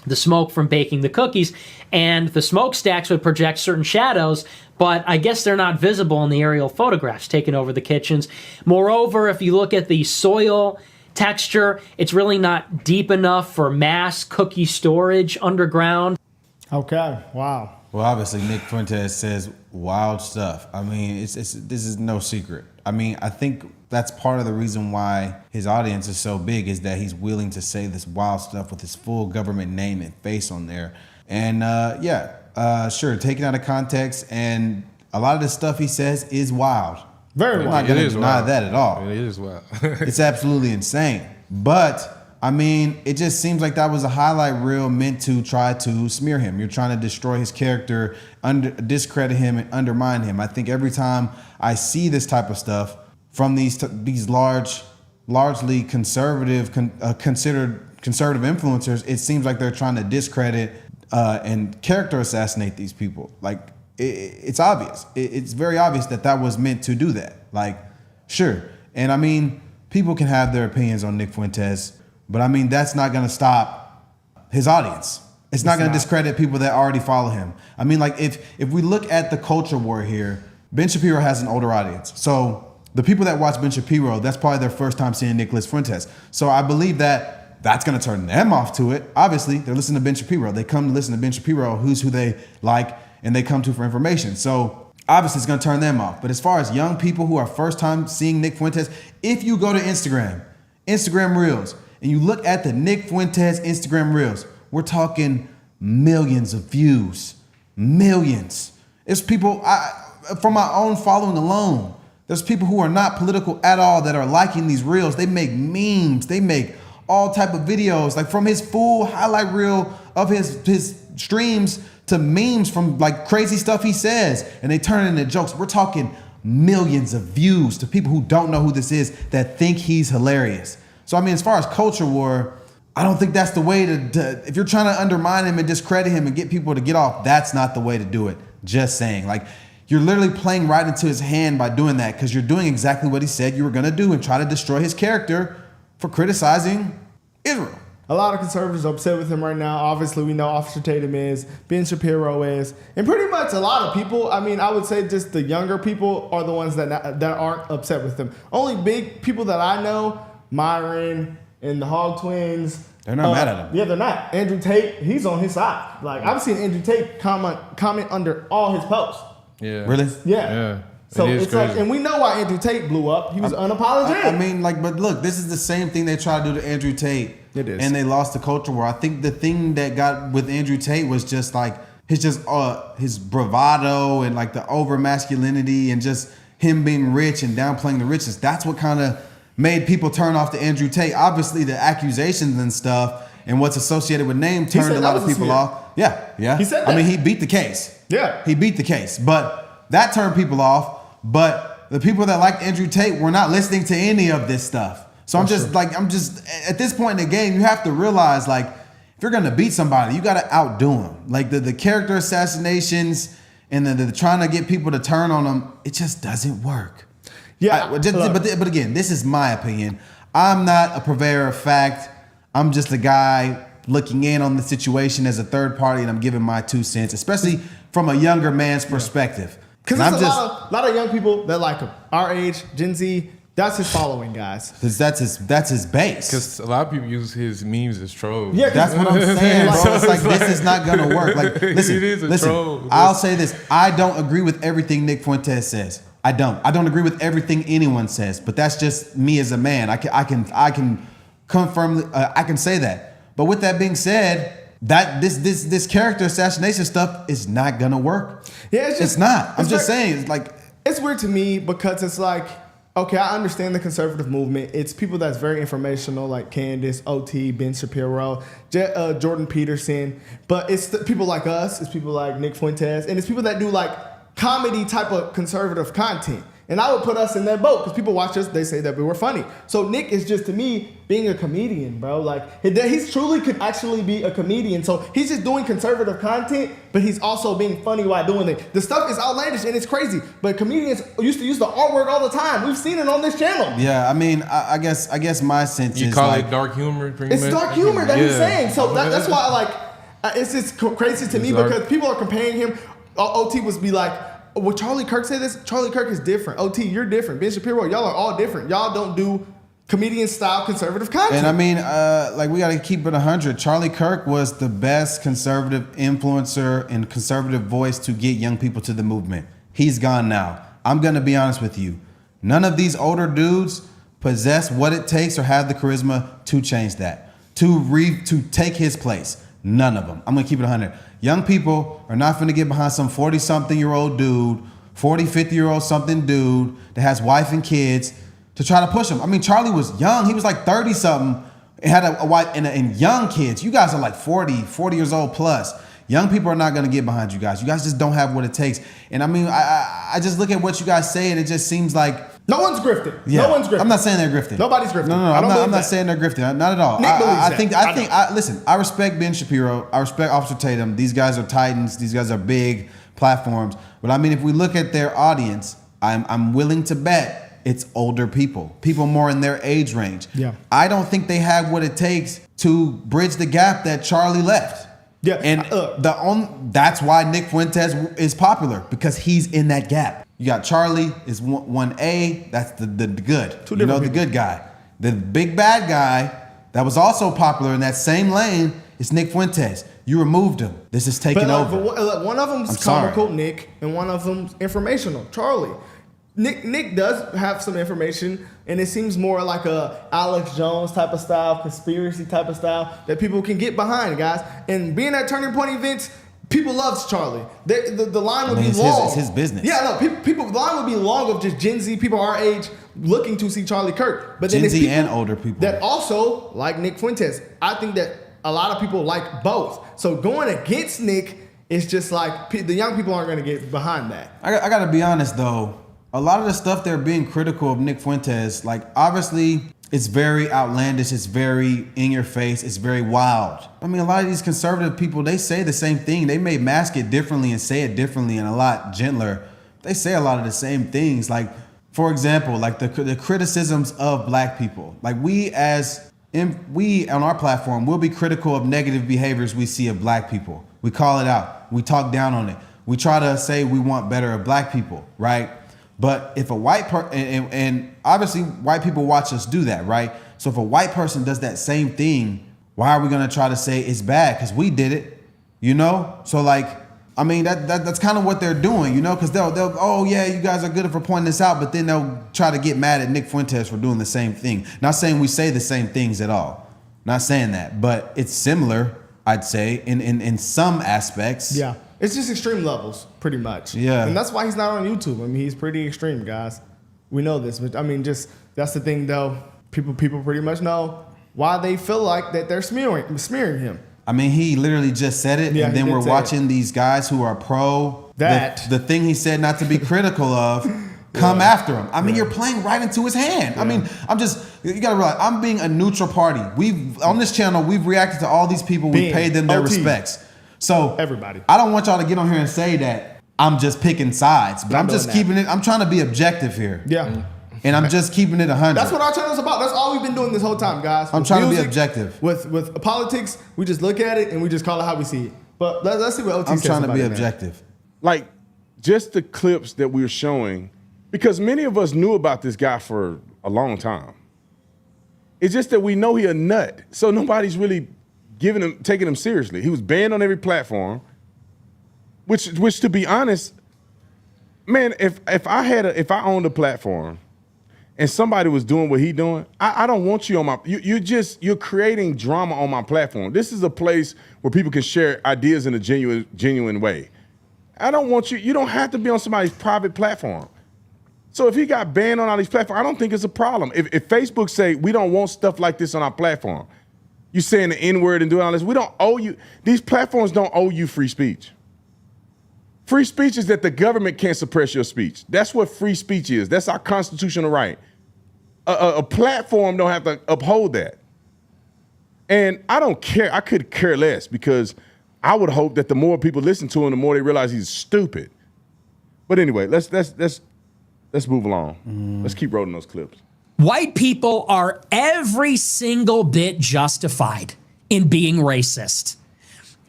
the smoke from baking the cookies, and the smokestacks would project certain shadows, but I guess they're not visible in the aerial photographs taken over the kitchens. Moreover, if you look at the soil texture, it's really not deep enough for mass cookie storage underground. Okay, wow. Well, obviously, Nick Fuentes says wild stuff. I mean, this is no secret. I mean, I think that's part of the reason why his audience is so big, is that he's willing to say this wild stuff with his full government name and face on there. And sure, taken out of context, and a lot of the stuff he says is wild. Very I'm wild. not going to deny that at all. It is wild. It's absolutely insane. But I mean, it just seems like that was a highlight reel meant to try to smear him. You're trying to destroy his character, discredit him, and undermine him. I think every time I see this type of stuff from these largely conservative, considered conservative influencers, it seems like they're trying to discredit and character assassinate these people. Like, it's obvious. It's very obvious that was meant to do that. Like, sure. And I mean, people can have their opinions on Nick Fuentes, but I mean, that's not going to stop his audience. It's not going to discredit people that already follow him. I mean, like, if we look at the culture war here, Ben Shapiro has an older audience. So the people that watch Ben Shapiro, that's probably their first time seeing Nicholas Fuentes. So I believe that's going to turn them off to it. Obviously, they're listening to Ben Shapiro. They come to listen to Ben Shapiro, who's who they like, and they come to for information. So obviously, it's going to turn them off. But as far as young people who are first time seeing Nick Fuentes, if you go to Instagram Reels, and you look at the Nick Fuentes Instagram Reels, we're talking millions of views. Millions. It's people, from my own following alone, there's people who are not political at all that are liking these Reels. They make memes. They make all type of videos, like from his full highlight reel of his streams to memes from like crazy stuff he says, and they turn it into jokes. We're talking millions of views to people who don't know who this is that think he's hilarious. So I mean, as far as culture war, I don't think that's the way to if you're trying to undermine him and discredit him and get people to get off, that's not the way to do it. Just saying. Like, you're literally playing right into his hand by doing that, because you're doing exactly what he said you were going to do and try to destroy his character for criticizing Israel. A lot of conservatives are upset with him right now. Obviously, we know Officer Tatum is, Ben Shapiro is, and pretty much a lot of people. I mean, I would say just the younger people are the ones that aren't upset with him. Only big people that I know, Myron and the Hog Twins. They're not mad at him. Yeah, they're not. Andrew Tate, he's on his side. Like, I've seen Andrew Tate comment under all his posts. Yeah. Really? Yeah. So it's crazy. like, and we know why Andrew Tate blew up. He was unapologetic. I mean, like, but look, this is the same thing they tried to do to Andrew Tate. It is. And they lost the culture war. I think the thing that got with Andrew Tate was just like his bravado and like the over masculinity and just him being rich and downplaying the richness. That's what kind of made people turn off to Andrew Tate. Obviously, the accusations and stuff and what's associated with name turned a lot of people off. Yeah. He said that. I mean, he beat the case. Yeah. He beat the case. But that turned people off. But the people that liked Andrew Tate were not listening to any of this stuff. So I'm just at this point in the game, you have to realize, like, if you're going to beat somebody, you got to outdo them. Like the character assassinations and the trying to get people to turn on them, it just doesn't work. Yeah. But again, this is my opinion. I'm not a purveyor of fact. I'm just a guy looking in on the situation as a third party, and I'm giving my 2 cents, especially from a younger man's perspective. Because there's a lot of young people that like him. Our age, Gen Z, that's his following, guys. That's his base. Because a lot of people use his memes as trolls. Yeah, That's what I'm saying, bro. It's like, this is not going to work. Like, listen, troll. I'll say this. I don't agree with everything Nick Fuentes says. I don't agree with everything anyone says, but that's just me as a man. I can confirm, I can say that. But with that being said, that this character assassination stuff is not gonna work. Yeah, it's not. I'm just saying, it's like, it's weird to me because it's like, okay, I understand the conservative movement. It's people that's very informational, like Candace, OT, Ben Shapiro, Jordan Peterson. But it's people like us. It's people like Nick Fuentes, and it's people that do like comedy type of conservative content. And I would put us in that boat because people watch us, they say that we were funny. So Nick is just, to me, being a comedian, bro. Like, he's truly could actually be a comedian. So he's just doing conservative content, but he's also being funny while doing it. The stuff is outlandish and it's crazy, but comedians used to use the R word all the time. We've seen it on this channel. Yeah, I mean, I guess my sense You is call like, it dark humor? It's dark humor that he's saying. So that's why, like, it's just crazy to me because people are comparing him. OT was be like, would Charlie Kirk say this? Charlie Kirk is different. OT, you're different. Ben Shapiro, y'all are all different. Y'all don't do comedian style conservative content. And I mean, like, we got to keep it 100. Charlie Kirk was the best conservative influencer and conservative voice to get young people to the movement. He's gone now. I'm going to be honest with you. None of these older dudes possess what it takes or have the charisma to change that, to take his place. None of them. I'm going to keep it 100. Young people are not going to get behind some 40-something-year-old dude, 40, 50-year-old something dude that has wife and kids to try to push him. I mean, Charlie was young. He was like 30-something and had a wife and young kids. You guys are like 40 years old plus. Young people are not going to get behind you guys. You guys just don't have what it takes. And I mean, I just look at what you guys say and it just seems like no one's grifting. Yeah. No one's grifting. I'm not saying they're grifting. Nobody's grifting. No, I'm not saying they're grifting. Not at all. Nick believes that. Listen, I respect Ben Shapiro. I respect Officer Tatum. These guys are titans. These guys are big platforms. But I mean, if we look at their audience, I'm willing to bet it's older people more in their age range. Yeah. I don't think they have what it takes to bridge the gap that Charlie left. Yeah. And that's why Nick Fuentes is popular, because he's in that gap. You got Charlie is 1A, that's the good. You know, the good guy. The big bad guy that was also popular in that same lane is Nick Fuentes. You removed him. This is taking over. But one of them's comical, Nick, and one of them's informational, Charlie. Nick does have some information, and it seems more like a Alex Jones type of style, conspiracy type of style that people can get behind, guys. And being at Turning Point events, people loves Charlie. The line would be long. It's his business. Yeah, no, people. The line would be long of just Gen Z people our age looking to see Charlie Kirk. But then Gen it's Z people and older people that also like Nick Fuentes. I think that a lot of people like both. So going against Nick is just like the young people aren't going to get behind that. I got to be honest though. A lot of the stuff they're being critical of Nick Fuentes, like obviously it's very outlandish, it's very in your face, it's very wild. I mean, a lot of these conservative people, they say the same thing. They may mask it differently and say it differently and a lot gentler. They say a lot of the same things. Like, for example, like the criticisms of black people. Like we on our platform, we'll be critical of negative behaviors we see of black people. We call it out. We talk down on it. We try to say we want better of black people, right? But if a white person, and obviously white people watch us do that, right? So if a white person does that same thing, why are we gonna try to say it's bad? Because we did it, you know? So like, I mean, that's kind of what they're doing, you know? Because they'll, oh yeah, you guys are good for pointing this out, but then they'll try to get mad at Nick Fuentes for doing the same thing. Not saying we say the same things at all. Not saying that, but it's similar, I'd say, in some aspects. Yeah. It's just extreme levels, pretty much. Yeah. And that's why he's not on YouTube. I mean, he's pretty extreme, guys. We know this. But I mean, just that's the thing, though. People pretty much know why they feel like that they're smearing him. I mean, he literally just said it, Yeah, and then we're watching these guys who are pro that. The thing he said not to be critical of come after him. I mean, you're playing right into his hand. I mean, you gotta realize, I'm being a neutral party. On this channel, we've reacted to all these people. We paid them their respects. So everybody, I don't want y'all to get on here and say that I'm just picking sides, but I'm just keeping it. I'm trying to be objective here. Yeah. And I'm just keeping it 100. That's what our channel's about. That's all we've been doing this whole time, guys. I'm trying to be objective. With politics, we just look at it and we just call it how we see it. But let's see what OT says. I'm trying to be about it, objective. Like, just the clips that we were showing, because many of us knew about this guy for a long time. It's just that we know he a nut, so nobody's really taking him seriously. He was banned on every platform, which to be honest, man, if I owned a platform and somebody was doing what he doing, I don't want you on my, you're creating drama on my platform. This is a place where people can share ideas in a genuine way. I don't want you don't have to be on somebody's private platform. So if he got banned on all these platforms, I don't think it's a problem. If Facebook say, we don't want stuff like this on our platform, you saying the N-word and doing all this, we don't owe you, these platforms don't owe you free speech. Free speech is that the government can't suppress your speech. That's what free speech is. That's our constitutional right. A platform don't have to uphold that. And I don't care. I could care less because I would hope that the more people listen to him, the more they realize he's stupid. But anyway, let's move along. Let's keep rolling those clips. White people are every single bit justified in being racist.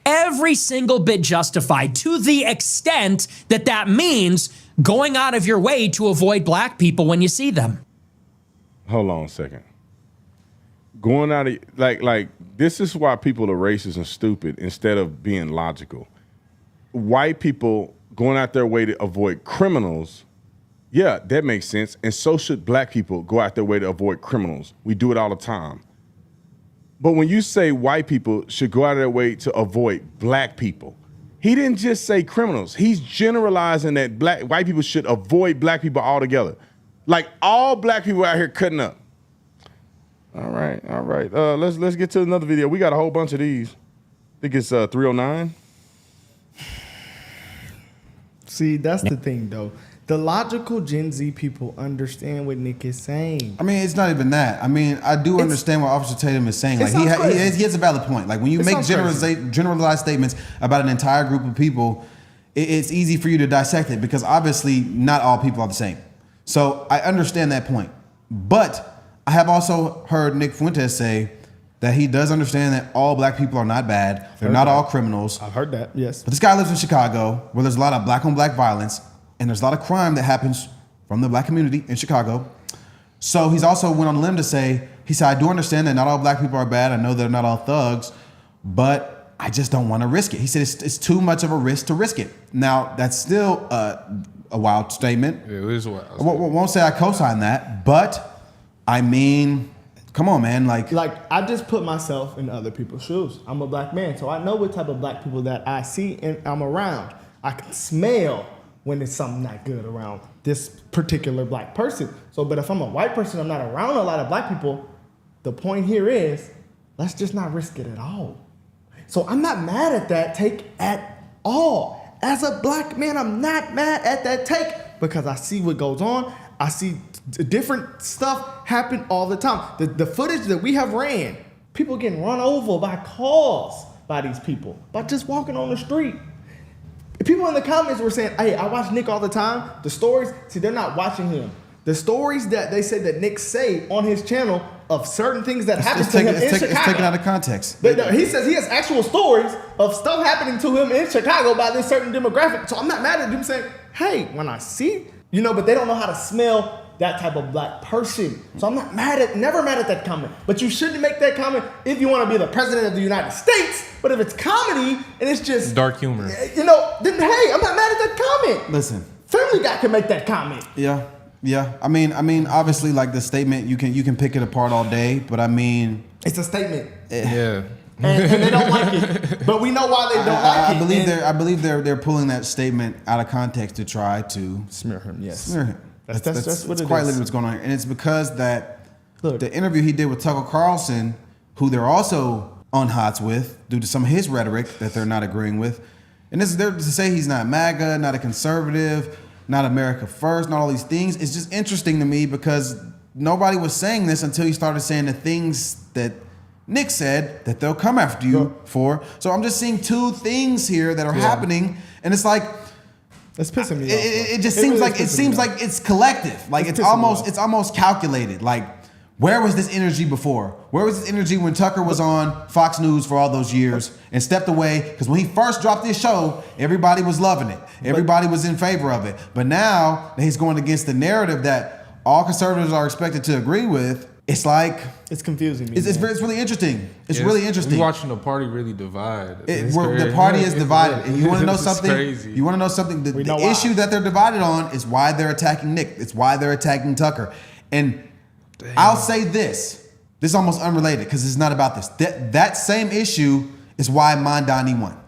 Every single bit justified, to the extent that that means going out of your way to avoid black people when you see them. Hold on a second. Going out of like this is why people are racist and stupid instead of being logical. White people going out their way to avoid criminals, yeah, that makes sense. And so should black people go out their way to avoid criminals. We do it all the time. But when you say white people should go out of their way to avoid black people, he didn't just say criminals. He's generalizing that white people should avoid black people altogether. Like all black people out here cutting up. All right. Let's get to another video. We got a whole bunch of these. I think it's 309. See, that's the thing, though. The logical Gen Z people understand what Nick is saying. I mean, it's not even that. I mean, I do understand what Officer Tatum is saying. Like he has a valid point. Like when you make generalized statements about an entire group of people, it's easy for you to dissect it because obviously not all people are the same. So I understand that point. But I have also heard Nick Fuentes say that he does understand that all black people are not bad. They're not all criminals. I've heard that, yes. But this guy lives in Chicago where there's a lot of black on black violence. And there's a lot of crime that happens from the black community in Chicago. So he's also went on a limb to say, he said, I do understand that not all black people are bad. I know they're not all thugs, but I just don't want to risk it. He said it's too much of a risk to risk it. Now, that's still a wild statement. It is wild. I won't say I co-sign that, but I mean, come on, man. Like I just put myself in other people's shoes. I'm a black man, so I know what type of black people that I see and I'm around. I can smell when there's something not good around this particular black person. So, but if I'm a white person, I'm not around a lot of black people, the point here is, let's just not risk it at all. So I'm not mad at that take at all. As a black man, I'm not mad at that take because I see what goes on. I see different stuff happen all the time. The footage that we have ran, people getting run over by cars by these people, by just walking on the street. People in the comments were saying, hey, I watch Nick all the time. The stories, see, they're not watching him. The stories that they say that Nick say on his channel of certain things that happen to him in Chicago. It's taken out of context. He says he has actual stories of stuff happening to him in Chicago by this certain demographic. So I'm not mad at him saying, hey, when I see, but they don't know how to smell that type of black person. So I'm not never mad at that comment. But you shouldn't make that comment if you want to be the president of the United States. But if it's comedy and it's just dark humor, then hey, I'm not mad at that comment. Listen, Family Guy can make that comment. Yeah. I mean, obviously, like the statement, you can pick it apart all day, but I mean, it's a statement. Yeah. And they don't like it, but we know why they don't like it. I believe they're pulling that statement out of context to try to smear him. Yes, smear him. That's what it is. Quite literally what's going on here, and it's because that the interview he did with Tucker Carlson, who they're also on hots with due to some of his rhetoric that they're not agreeing with, and this is there to say he's not MAGA, not a conservative, not America first, not all these things. It's just interesting to me because nobody was saying this until he started saying the things that Nick said that they'll come after you for. So I'm just seeing two things here that are happening, and it's like it's pissing me off. It just seems like it's collective. Like it's almost calculated. Like where was this energy before? Where was this energy when Tucker was on Fox News for all those years and stepped away? Because when he first dropped this show, everybody was loving it. Everybody was in favor of it. But now that he's going against the narrative that all conservatives are expected to agree with, it's like it's confusing me. It's really interesting. It's really interesting. We're watching the party really divide. The party is divided, and you want to know something? Crazy. You want to know something? The issue that they're divided on is why they're attacking Nick. It's why they're attacking Tucker. And I'll say this. This is almost unrelated because it's not about this. That same issue is why Mondani won,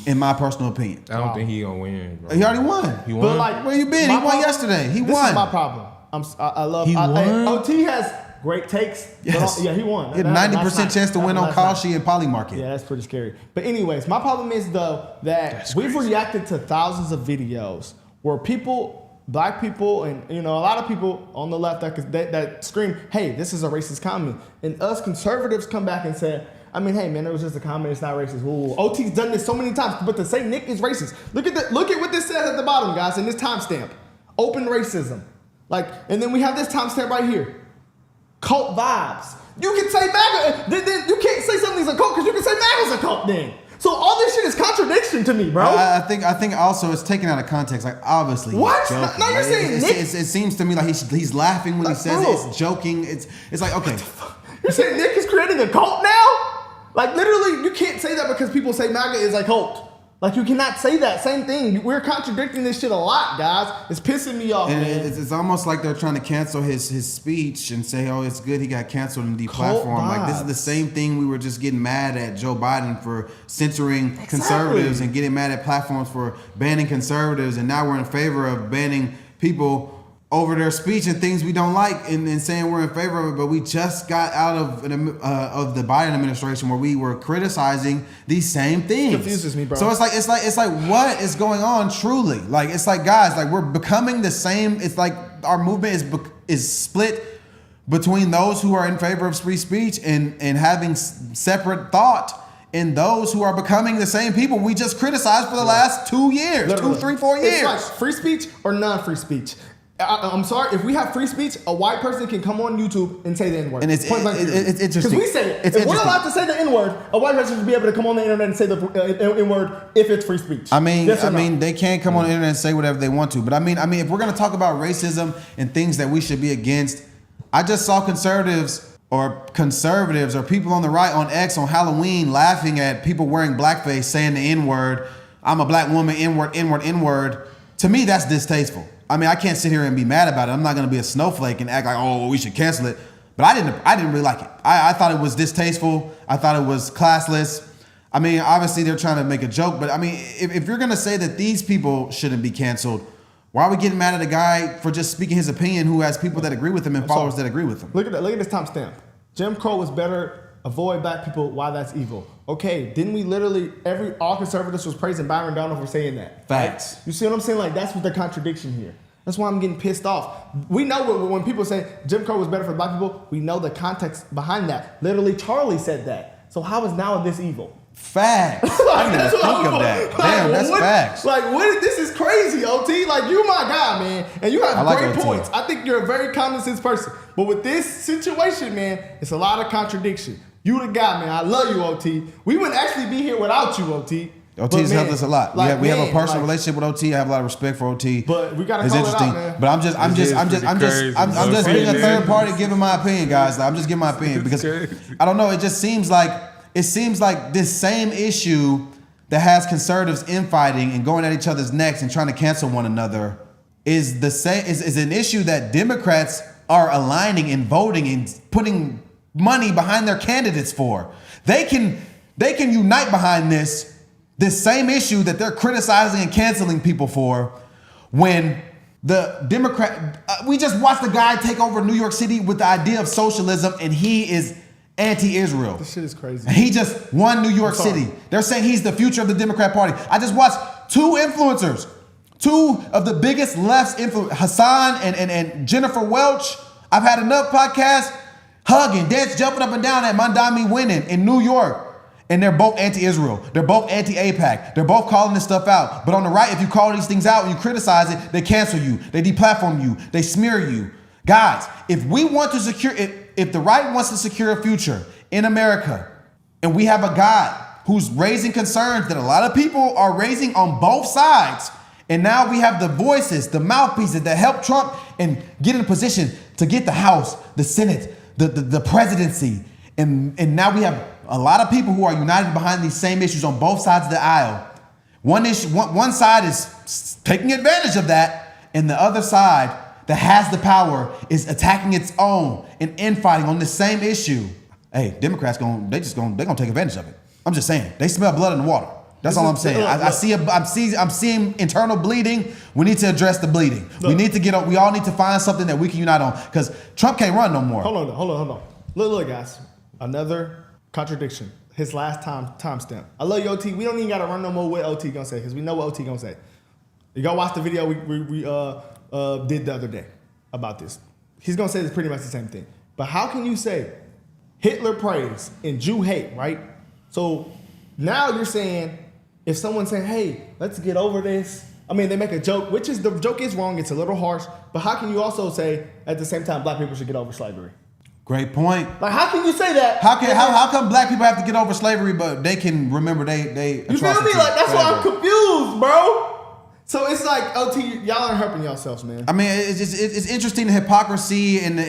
in my personal opinion. I don't think he gonna win, bro. He already won. He won. But like, where you been? He won yesterday. He won. This is my problem. I love. He won? OT has great takes. Yes. Yeah, he won. He had a That- 90% last night. chance to That win was on last Call night. Sheet and Poly Market. Yeah, that's pretty scary. But anyways, my problem is though that we've reacted to thousands of videos where people, black people, and a lot of people on the left that scream, "Hey, this is a racist comment," and us conservatives come back and say, "I mean, hey man, it was just a comment. It's not racist." Ooh, OT's done this so many times, but to say Nick is racist, look at what this says at the bottom, guys, in this timestamp: open racism. And then we have this timestamp right here: cult vibes. You can say MAGA, then you can't say something's a cult because you can say MAGA's a cult then. So all this shit is contradiction to me, bro. I think also it's taken out of context. Like obviously, he's What? joking. No, you're saying Nick. It seems to me like he's laughing when he says bro. it. It's joking. It's like okay. You're saying Nick is creating a cult now? Literally, you can't say that because people say MAGA is a cult. You cannot say that same thing. We're contradicting this shit a lot, guys. It's pissing me off, And man. it's almost like they're trying to cancel his speech and say, "Oh, it's good he got canceled and deplatformed." Like this is the same thing we were just getting mad at Joe Biden for censoring conservatives and getting mad at platforms for banning conservatives, and now we're in favor of banning people over their speech and things we don't like and saying we're in favor of it. But we just got out of the Biden administration where we were criticizing these same things. It confuses me, bro. So it's like what is going on truly? It's like guys, we're becoming the same. It's like our movement is split between those who are in favor of free speech and having separate thought, and those who are becoming the same people we just criticized for the last 2 years, Literally. 2, 3, 4 years. It's like free speech or non-free speech. I'm sorry, if we have free speech, a white person can come on YouTube and say the N-word. And it's interesting. Because we say it. It's If we're interesting. allowed to say the N-word, a white person should be able to come on the internet and say the N-word if it's free speech. Yes or no? They can't come on the internet and say whatever they want to. But I mean, if we're gonna talk about racism and things that we should be against, I just saw conservatives or people on the right on X on Halloween laughing at people wearing blackface saying the N-word. I'm a black woman, N-word, N-word, N-word. To me, that's distasteful. I mean, I can't sit here and be mad about it. I'm not gonna be a snowflake and act like, oh, we should cancel it. But I didn't really like it. I thought it was distasteful. I thought it was classless. I mean, obviously they're trying to make a joke, but I mean, if you're gonna say that these people shouldn't be canceled, why are we getting mad at a guy for just speaking his opinion who has people that agree with him and followers that agree with him? Look at this timestamp. Jim Crow was better. Avoid black people. Why that's evil. Okay, didn't we literally all conservatives was praising Byron Donald for saying that? Facts. Right? You see what I'm saying? That's what the contradiction here. That's why I'm getting pissed off. We know when people say Jim Crow was better for black people, we know the context behind that. Literally, Charlie said that. So how is now this evil? Facts. I didn't even think of that. Damn, that's facts. This is crazy, OT. You my guy, man. And you have great OT. points. I think you're a very common sense person. But with this situation, man, it's a lot of contradiction. You the guy, man. I love you, OT. We wouldn't actually be here without you, OT. OT has helped us a lot. We have a personal relationship with OT. I have a lot of respect for OT. But we gotta it's call it interesting. out, man. But I'm just being a third party, giving my opinion, guys. I'm just giving my opinion because I don't know. It just seems like this same issue that has conservatives infighting and going at each other's necks and trying to cancel one another is the same. Is an issue that Democrats are aligning and voting and putting money behind their candidates for. They can unite behind this same issue that they're criticizing and canceling people for when the Democrat, we just watched the guy take over New York City with the idea of socialism and he is anti-Israel. This shit is crazy. And he just won New York City. They're saying he's the future of the Democrat Party. I just watched two influencers, two of the biggest left influencers, Hassan and Jennifer Welch. I've had enough podcasts hugging, dance, jumping up and down at Mandami winning in New York. And they're both anti-Israel. They're both anti-AIPAC. They're both calling this stuff out. But on the right, if you call these things out and you criticize it, they cancel you. They deplatform you. They smear you. Guys, if we want to secure it, if the right wants to secure a future in America, and we have a guy who's raising concerns that a lot of people are raising on both sides, and now we have the voices, the mouthpieces that help Trump and get in a position to get the House, the Senate, the presidency, and now we have a lot of people who are united behind these same issues on both sides of the aisle. One side is taking advantage of that, and the other side that has the power is attacking its own and infighting on the same issue. Hey, Democrats they're gonna take advantage of it. I'm just saying, they smell blood in the water. That's all I'm saying. I'm seeing internal bleeding. We need to address the bleeding. We need to we all need to find something that we can unite on, because Trump can't run no more. Hold on. Look, guys. Another contradiction. His last timestamp. I love you, OT. We don't even gotta run no more what OT gonna say, because we know what OT gonna say. You go watch the video we did the other day about this. He's gonna say this pretty much the same thing. But how can you say Hitler praise and Jew hate, right? So now you're saying, if someone's saying, hey, let's get over this. I mean, they make a joke, which is, the joke is wrong. It's a little harsh. But how can you also say, at the same time, black people should get over slavery? Great point. Like, how can you say that? How come black people have to get over slavery, but they can remember they You feel me? Like, that's why I'm confused, bro. So it's like, OT, y'all aren't helping yourselves, man. I mean, it's interesting, the hypocrisy and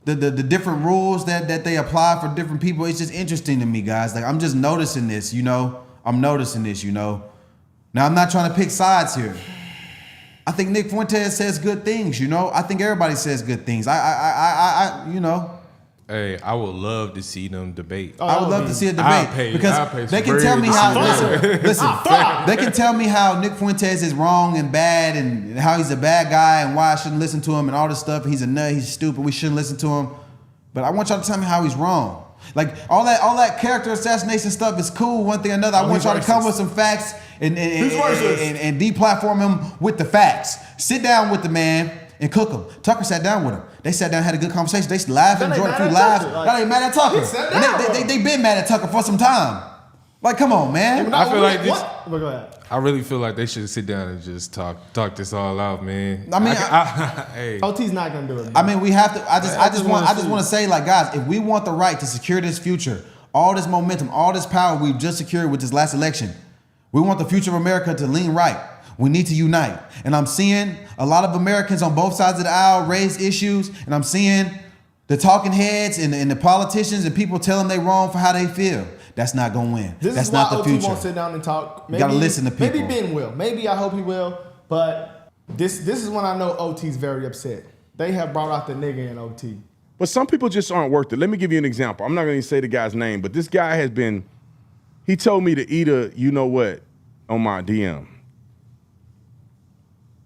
the different rules that they apply for different people. It's just interesting to me, guys. Like, I'm just noticing this, you know. Now, I'm not trying to pick sides here. I think Nick Fuentes says good things, you know. I think everybody says good things. I you know. Hey, I would love to see them debate. I would love to see a debate because they can tell me they can tell me how Nick Fuentes is wrong and bad and how he's a bad guy and why I shouldn't listen to him and all this stuff. He's a nut. He's stupid. We shouldn't listen to him. But I want y'all to tell me how he's wrong. Like all that character assassination stuff is cool. One thing or another. I want y'all to come with some facts and deplatform him with the facts. Sit down with the man and cook him. Tucker sat down with him. They sat down, had a good conversation. They laughed, enjoyed a few laughs. Now they mad at Tucker. They been mad at Tucker for some time. Like, come on, man. I feel like this. Go ahead. I really feel like they should sit down and just talk this all out, man. I mean, hey. OT's not gonna do it. Man. I mean, we have to. I just want to say, like, guys, if we want the right to secure this future, all this momentum, all this power we've just secured with this last election, we want the future of America to lean right. We need to unite. And I'm seeing a lot of Americans on both sides of the aisle raise issues, and I'm seeing the talking heads and the politicians and people tell them they wrong for how they feel. That's not going to win. That's not the future. OT won't sit down and talk. Maybe, you got to listen to people. Maybe Ben will. Maybe I hope he will. But this is when I know OT's very upset. They have brought out the nigga in OT. But some people just aren't worth it. Let me give you an example. I'm not going to say the guy's name, but this guy he told me to eat a you know what on my DM.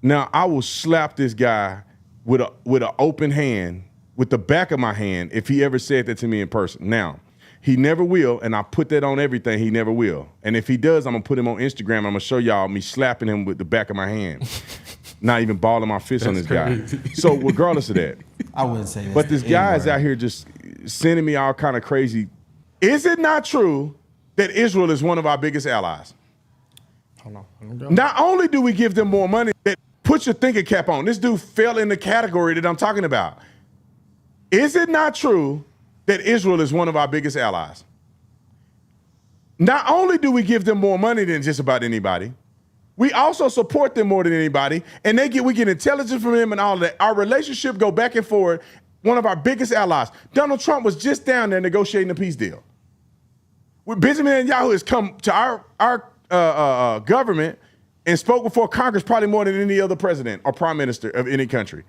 Now, I will slap this guy with an open hand, with the back of my hand, if he ever said that to me in person. Now, he never will, and I put that on everything, he never will. And if he does, I'm going to put him on Instagram, and I'm going to show y'all me slapping him with the back of my hand. Not even balling my fist on this guy. So regardless of that. I wouldn't say that. But this guy is out here just sending me all kind of crazy. Is it not true that Israel is one of our biggest allies? Hold on. Not only do we give them more money, put your thinking cap on. This dude fell in the category that I'm talking about. Is it not true that Israel is one of our biggest allies? Not only do we give them more money than just about anybody, we also support them more than anybody, and we get intelligence from them and all of that. Our relationship go back and forth. One of our biggest allies. Donald Trump was just down there negotiating a peace deal. Benjamin Netanyahu has come to our government and spoke before Congress probably more than any other president or prime minister of any country.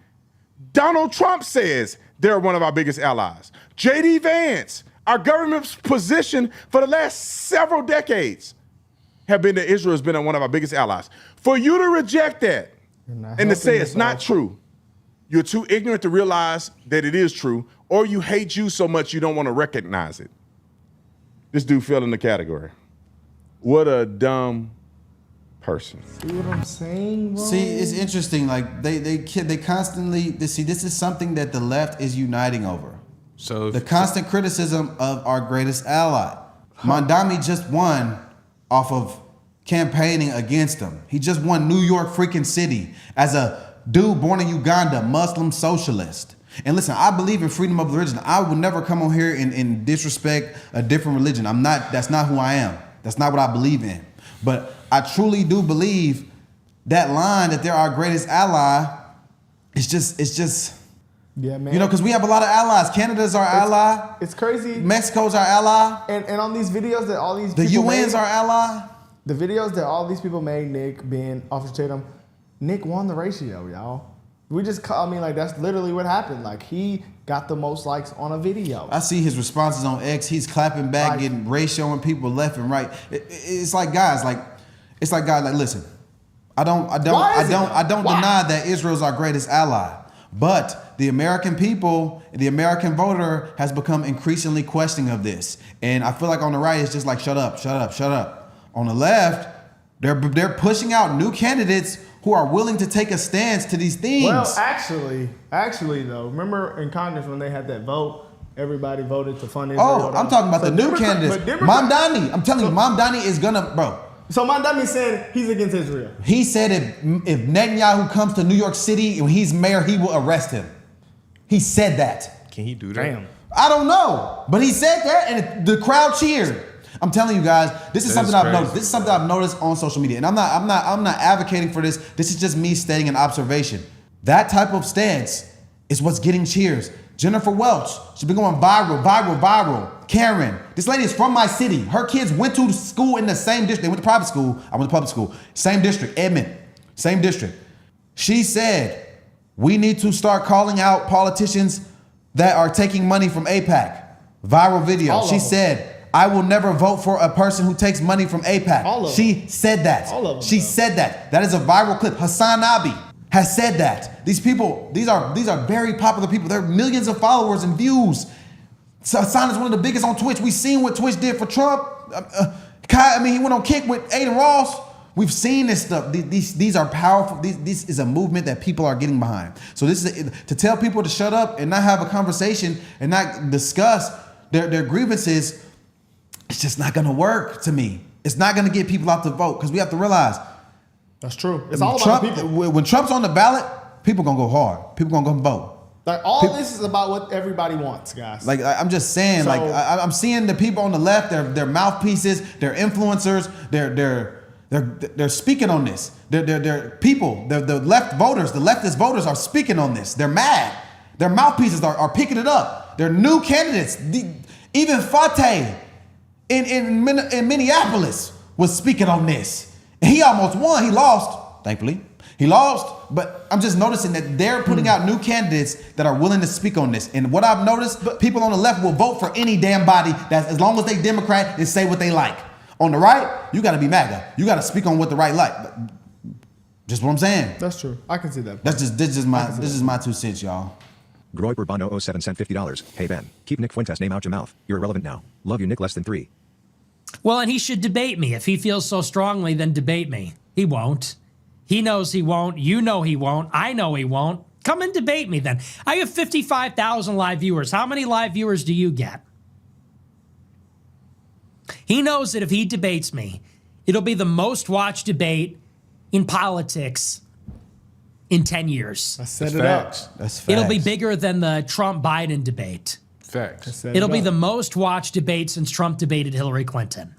Donald Trump says they're one of our biggest allies. J.D. Vance, our government's position for the last several decades have been that Israel has been one of our biggest allies. For you to reject that and to say it's not true, you're too ignorant to realize that it is true, or you hate you so much you don't want to recognize it. This dude fell in the category. What a dumb person. See what I'm saying, bro? See, it's interesting. Like they constantly see. This is something that the left is uniting over. So the constant criticism of our greatest ally. Mondami just won off of campaigning against him. He just won New York freaking city as a dude born in Uganda, Muslim socialist. And listen, I believe in freedom of religion. I would never come on here and disrespect a different religion. That's not who I am. That's not what I believe in. But I truly do believe that line that they're our greatest ally. It's just yeah, man. You know, because we have a lot of allies. Canada's our ally. It's crazy. Mexico's our ally. And on these videos that all these the people UN's made, our ally. The videos that all these people made, Nick, Ben, Officer Tatum, Nick won the ratio, y'all. Like, that's literally what happened. Like, he got the most likes on a video. I see his responses on X. He's clapping back, Like- getting race showing people left and right. It's like guys, like listen. I don't Why is it though? Why? deny that Israel's our greatest ally, but the American people, the American voter, has become increasingly questioning of this. And I feel like on the right, it's just like shut up, shut up, shut up. On the left, they're pushing out new candidates who are willing to take a stance to these things. Well, actually though, remember in Congress when they had that vote, everybody voted to fund Israel. I'm talking about the new candidates. Mamdani, I'm telling you, Mamdani is gonna, bro. So Mamdani said he's against Israel. He said if Netanyahu comes to New York City when he's mayor, he will arrest him. He said that. Can he do that? Damn. I don't know, but he said that, and the crowd cheered. I'm telling you guys, this is something I've noticed. This is something I've noticed on social media, and I'm not advocating for this. This is just me stating an observation. That type of stance is what's getting cheers. Jennifer Welch, she's been going viral. Karen, this lady is from my city. Her kids went to school in the same district. They went to private school. I went to public school. Same district, Edmond. Same district. She said, we need to start calling out politicians that are taking money from AIPAC. Viral video. All of She them. said, I will never vote for a person who takes money from AIPAC. All of She said that. All of them, She though. said that. That is a viral clip. Hassan Abi has said that. These people, these are very popular people. They're millions of followers and views. So Hassan is one of the biggest on Twitch. We've seen what Twitch did for Trump. He went on Kick with Aiden Ross. We've seen this stuff. These are powerful. This is a movement that people are getting behind. So this is to tell people to shut up and not have a conversation and not discuss their grievances. It's just not going to work to me. It's not going to get people out to vote because we have to realize That's true. It's all about the people. When Trump's on the ballot, people gonna go hard. People gonna go vote. Like this is about what everybody wants, guys. Like I'm just saying, So- I'm seeing the people on the left, they're mouthpieces, they're influencers, they're speaking on this. They're people, the left voters, the leftist voters are speaking on this. They're mad. Their mouthpieces are picking it up. They're new candidates. Even Fateh in Minneapolis was speaking on this. And he almost won. He lost, thankfully. He lost, but I'm just noticing that they're putting out new candidates that are willing to speak on this. And what I've noticed, people on the left will vote for any damn body that, as long as they Democrat, and say what they like. On the right, you got to be MAGA. You got to speak on what the right like. Just what I'm saying. That's true. I can see that. This is my 2 cents, y'all. Groy Bourbon 07 cent $50. Hey Ben, keep Nick Fuentes' name out your mouth. You're irrelevant now. Love you, Nick less than 3. Well, and he should debate me. If he feels so strongly, then debate me. He won't. He knows he won't. You know he won't. I know he won't. Come and debate me then. I have 55,000 live viewers. How many live viewers do you get? He knows that if he debates me, it'll be the most watched debate in politics in 10 years. I set it up. That's facts. It'll be bigger than the Trump-Biden debate. Facts. It'll be the most watched debate since Trump debated Hillary Clinton.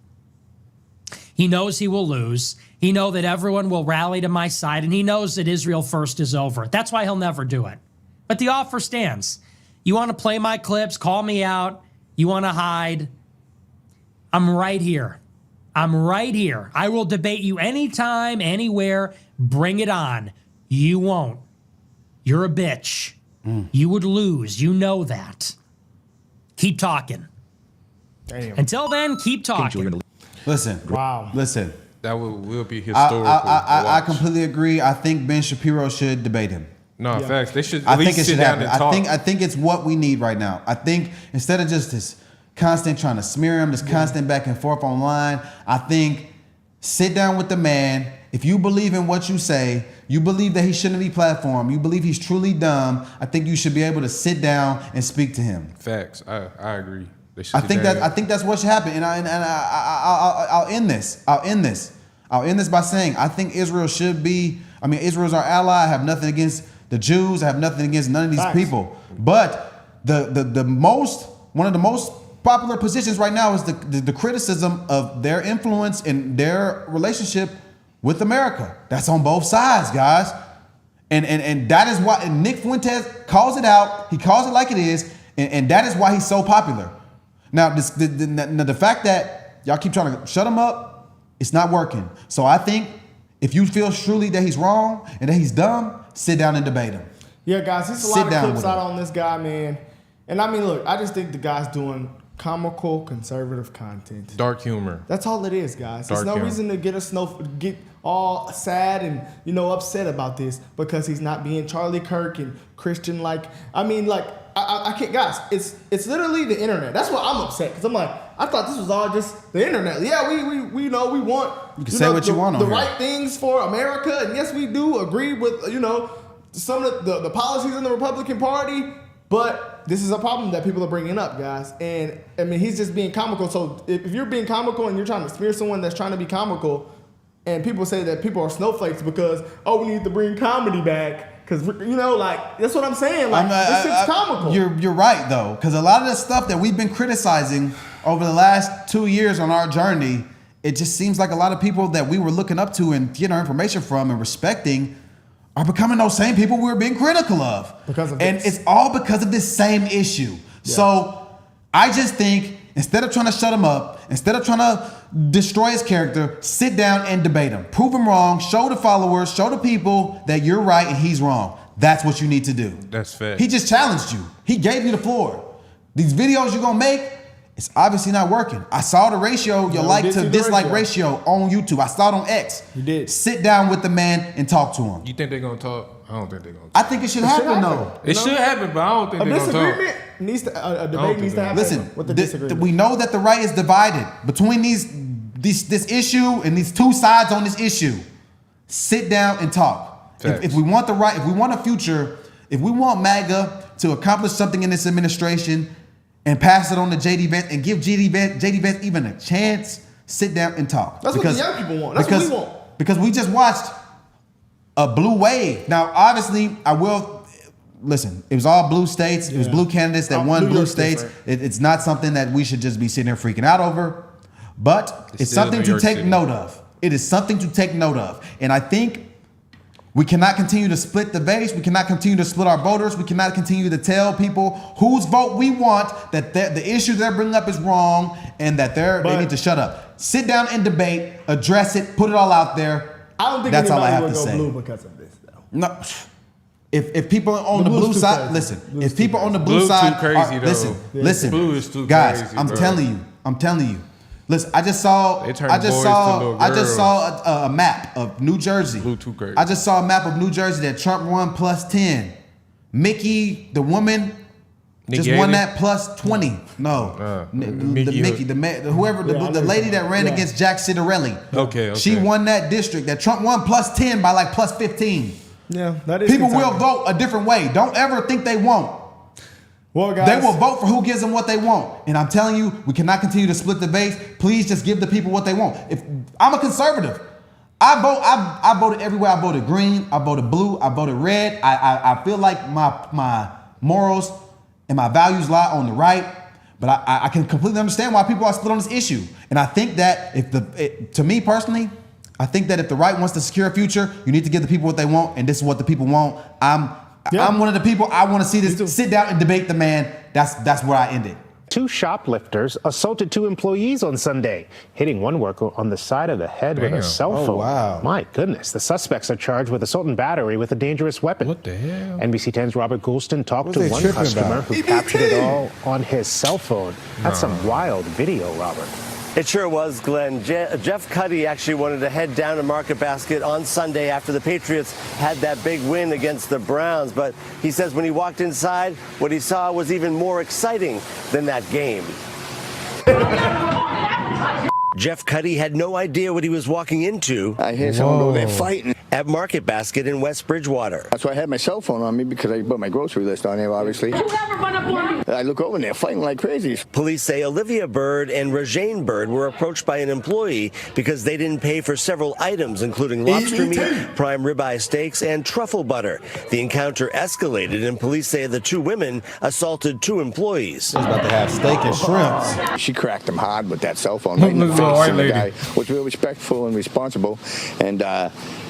He knows he will lose. He knows that everyone will rally to my side, and he knows that Israel first is over. That's why he'll never do it. But the offer stands. You want to play my clips, call me out. You want to hide. I'm right here. I'm right here. I will debate you anytime, anywhere. Bring it on. You won't. You're a bitch. You would lose. You know that. Keep talking. Damn. Until then, keep talking. Listen. Wow. Listen. That will be historical. I completely agree. I think Ben Shapiro should debate him. No, facts. They should I at think least it sit should down happen. and talk. I think it's what we need right now. I think instead of just this constant trying to smear him, this constant back and forth online, I think sit down with the man. If you believe in what you say, you believe that he shouldn't be platformed, you believe he's truly dumb, I think you should be able to sit down and speak to him. Facts. I agree. They should I sit think down. that's what should happen. And I'll end this. I'll end this by saying I think Israel should be. I mean, Israel's our ally. I have nothing against the Jews. I have nothing against none of these people. But one of the most popular positions right now is the criticism of their influence and their relationship with America. That's on both sides, guys. And that is why Nick Fuentes calls it out. He calls it like it is, and that is why he's so popular. Now, the fact that y'all keep trying to shut him up, it's not working. So I think if you feel truly that he's wrong and that he's dumb, sit down and debate him. Yeah, guys, there's a lot of clips out on this guy, man. And I mean, look, I just think the guy's doing comical, conservative content. Dark humor. That's all it is, guys. There's Dark no humor. reason to get all sad and upset about this because he's not being Charlie Kirk and Christian like. I mean, like I can't, guys. It's literally the internet. That's why I'm upset because I'm like, I thought this was all just the internet. Yeah, we know we want You can say what you want on the here. right things for America, and yes, we do agree with some of the policies in the Republican Party, but. This is a problem that people are bringing up, guys. And, I mean, he's just being comical. So if you're being comical and you're trying to smear someone that's trying to be comical, and people say that people are snowflakes because, we need to bring comedy back. Because, that's what I'm saying. Like, this shit's comical. You're right, though. Because a lot of the stuff that we've been criticizing over the last 2 years on our journey, it just seems like a lot of people that we were looking up to and getting our information from and respecting are becoming those same people we were being critical of. And it's all because of this same issue. Yeah. So I just think instead of trying to shut him up, instead of trying to destroy his character, sit down and debate him. Prove him wrong, show the followers, show the people that you're right and he's wrong. That's what you need to do. That's fair. He just challenged you. He gave you the floor. These videos you're gonna make, it's obviously not working. I saw the ratio, your like to dislike ratio on YouTube. I saw it on X. You did. Sit down with the man and talk to him. You think they're gonna talk? I don't think they're gonna talk. I think it should happen though. It should happen, but I don't think they're gonna talk. A debate needs to happen. Listen, with the disagreement. we know that the right is divided between this issue and these two sides on this issue. Sit down and talk. If we want the right, if we want a future, if we want MAGA to accomplish something in this administration and pass it on to JD Vance and give JD Vance even a chance, sit down and talk. That's what the young people want. That's what we want. Because we just watched a blue wave. Now, obviously, I will listen. It was all blue states. It was blue candidates that won blue states. It's not something that we should just be sitting here freaking out over. But it's something to take note of. It is something to take note of. And I think we cannot continue to split the base. We cannot continue to split our voters. We cannot continue to tell people whose vote we want, that the issue they're bringing up is wrong and that they need to shut up. Sit down and debate, address it, put it all out there. I don't think that's all I anybody have to will say. go blue because of this, though. No. If people on the blue side, listen. If people on the blue side, listen. Blue is too guys, crazy, I'm bro. telling you. Listen, I just saw a map of New Jersey. Blue too crazy. I just saw a map of New Jersey that Trump won plus 10. Mickey, the woman, just won that plus 20. No, the lady that ran against Jack Citarelli. Okay. She won that district that Trump won plus 10 by like plus 15. Yeah, that is. People will vote a different way. Don't ever think they won't. Well, guys, they will vote for who gives them what they want. And I'm telling you, we cannot continue to split the base. Please just give the people what they want. If I'm a conservative, I voted everywhere. I voted green, I voted blue, I voted red. I feel like my morals and my values lie on the right. But I can completely understand why people are split on this issue. And I think that to me personally, I think that if the right wants to secure a future, you need to give the people what they want, and this is what the people want. I'm one of the people. I want to see this. Sit down and debate the man. That's where I ended. Two shoplifters assaulted two employees on Sunday, hitting one worker on the side of the head with a cell phone. Oh, wow. My goodness. The suspects are charged with assault and battery with a dangerous weapon. What the hell? NBC 10's Robert Goulston talked to one customer who captured it all on his cell phone. That's some wild video, Robert. It sure was, Glenn. Jeff Cuddy actually wanted to head down to Market Basket on Sunday after the Patriots had that big win against the Browns. But he says when he walked inside, what he saw was even more exciting than that game. Jeff Cuddy had no idea what he was walking into. I hear someone over there fighting. At Market Basket in West Bridgewater. That's why I had my cell phone on me, because I put my grocery list on there, obviously. I look over and they're fighting like crazies. Police say Olivia Bird and Regine Bird were approached by an employee because they didn't pay for several items, including lobster meat, prime ribeye steaks, and truffle butter. The encounter escalated, and police say the two women assaulted two employees. I was about to have steak and shrimps. She cracked him hard with that cell phone right in the face. white lady. The guy was real respectful and responsible, and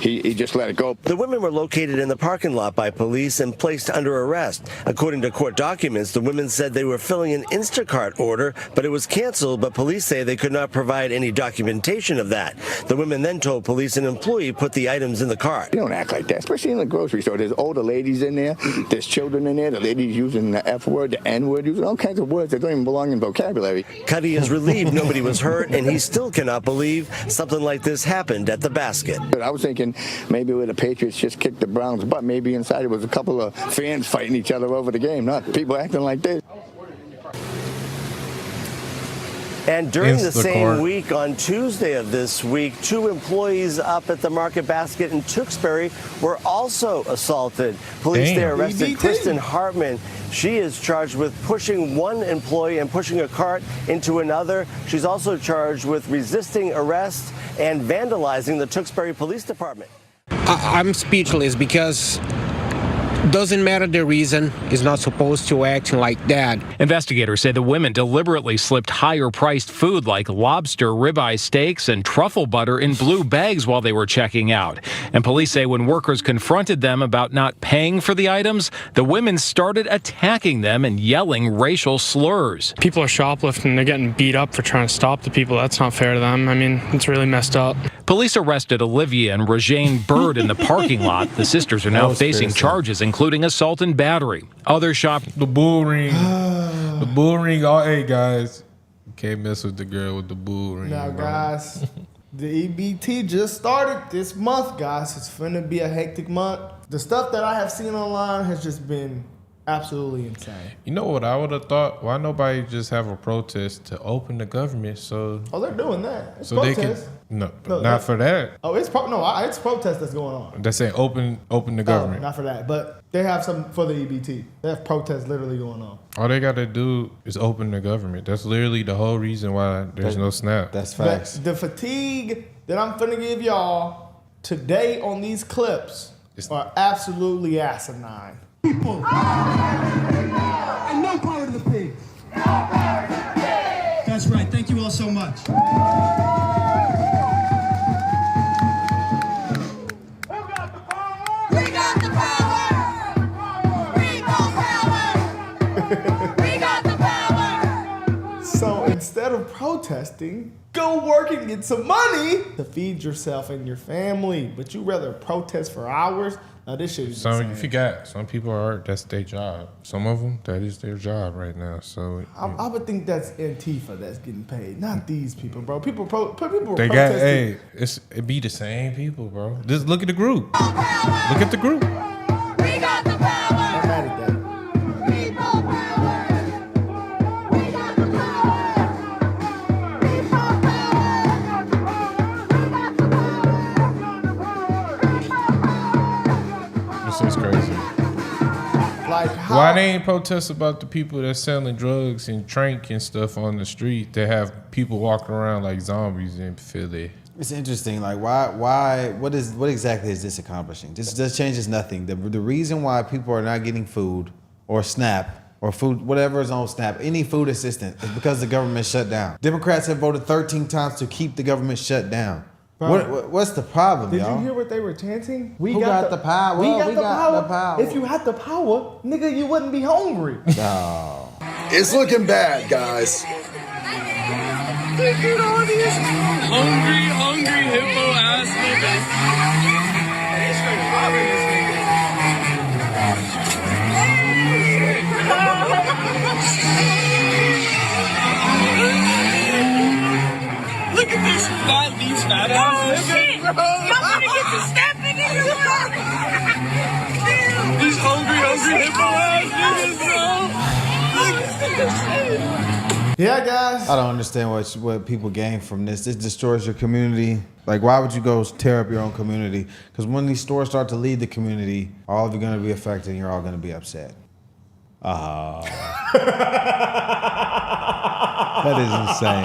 he just let it go. The women were located in the parking lot by police and placed under arrest. According to court documents, the women said they were filling an Instacart order, but it was canceled, but police say they could not provide any documentation of that. The women then told police an employee put the items in the cart. You don't act like that, especially in the grocery store. There's older ladies in there, there's children in there, the ladies using the F word, the N word, using all kinds of words that don't even belong in vocabulary. Cuddy is relieved nobody was hurt, and he still cannot believe something like this happened at the basket. But I was thinking maybe where the Patriots just kicked the Browns' butt, maybe inside it was a couple of fans fighting each other over the game, not people acting like this. And during the same week, on Tuesday of this week, 2 employees up at the Market Basket in Tewksbury were also assaulted. Police there arrested Kristen Hartman. She is charged with pushing one employee and pushing a cart into another. She's also charged with resisting arrest and vandalizing the Tewksbury Police Department. I'm speechless because doesn't matter the reason, is not supposed to act like that. Investigators say the women deliberately slipped higher-priced food like lobster, ribeye steaks, and truffle butter in blue bags while they were checking out. And police say when workers confronted them about not paying for the items, the women started attacking them and yelling racial slurs. People are shoplifting. They're getting beat up for trying to stop the people. That's not fair to them. I mean, it's really messed up. Police arrested Olivia and Regine Bird in the parking lot. The sisters are now facing charges, including assault and battery. Other The bull ring. The bull ring. Oh, hey, guys. You can't mess with the girl with the bull ring. Now, guys, the EBT just started this month, guys. It's finna be a hectic month. The stuff that I have seen online has just been absolutely insane. You know what I would have thought? Why nobody just have a protest to open the government so... Oh, they're doing that. It's so protest. they can... No, not for that. Oh, it's protest that's going on. They're saying open the government. Not for that, but they have some for the EBT. They have protests literally going on. All they got to do is open the government. That's literally the whole reason why there's no snap. That's facts. The fatigue that I'm finna give y'all today on these clips are absolutely asinine. People and no power to the pigs. That's right. Thank you all so much. We got the power! We got the power! So instead of protesting, go work and get some money to feed yourself and your family. But you rather protest for hours? Now this shit is insane. You forgot, some people are, that's their job. Some of them, that is their job right now. So I would think that's Antifa that's getting paid, not these people, bro. People are they got, protesting. it be the same people, bro. Just look at the group. Look at the group. We got the power! I'm mad at that. People power! We got the This is crazy. Like how? Why they ain't protest about the people that's selling drugs and trank and stuff on the street that have people walking around like zombies in Philly? It's interesting. Like, why? What exactly is this accomplishing? This changes nothing. The reason why people are not getting food or SNAP or food, whatever is on SNAP, any food assistance, is because the government shut down. Democrats have voted 13 times to keep the government shut down. What's the problem, y'all? Did you hear what they were chanting? Who got the power? We got We the got power. the power. If you had the power, nigga, you wouldn't be hungry. No. It's looking bad, guys. Look at all these hungry hippo ass niggas. Look at these fat ass niggas. Y'all gonna get to stepping in the These hungry hippo ass niggas, bro. Yeah, guys. I don't understand what people gain from this. This destroys your community. Like, why would you go tear up your own community? Because when these stores start to lead the community, all of you are going to be affected and you're all going to be upset. That is insane.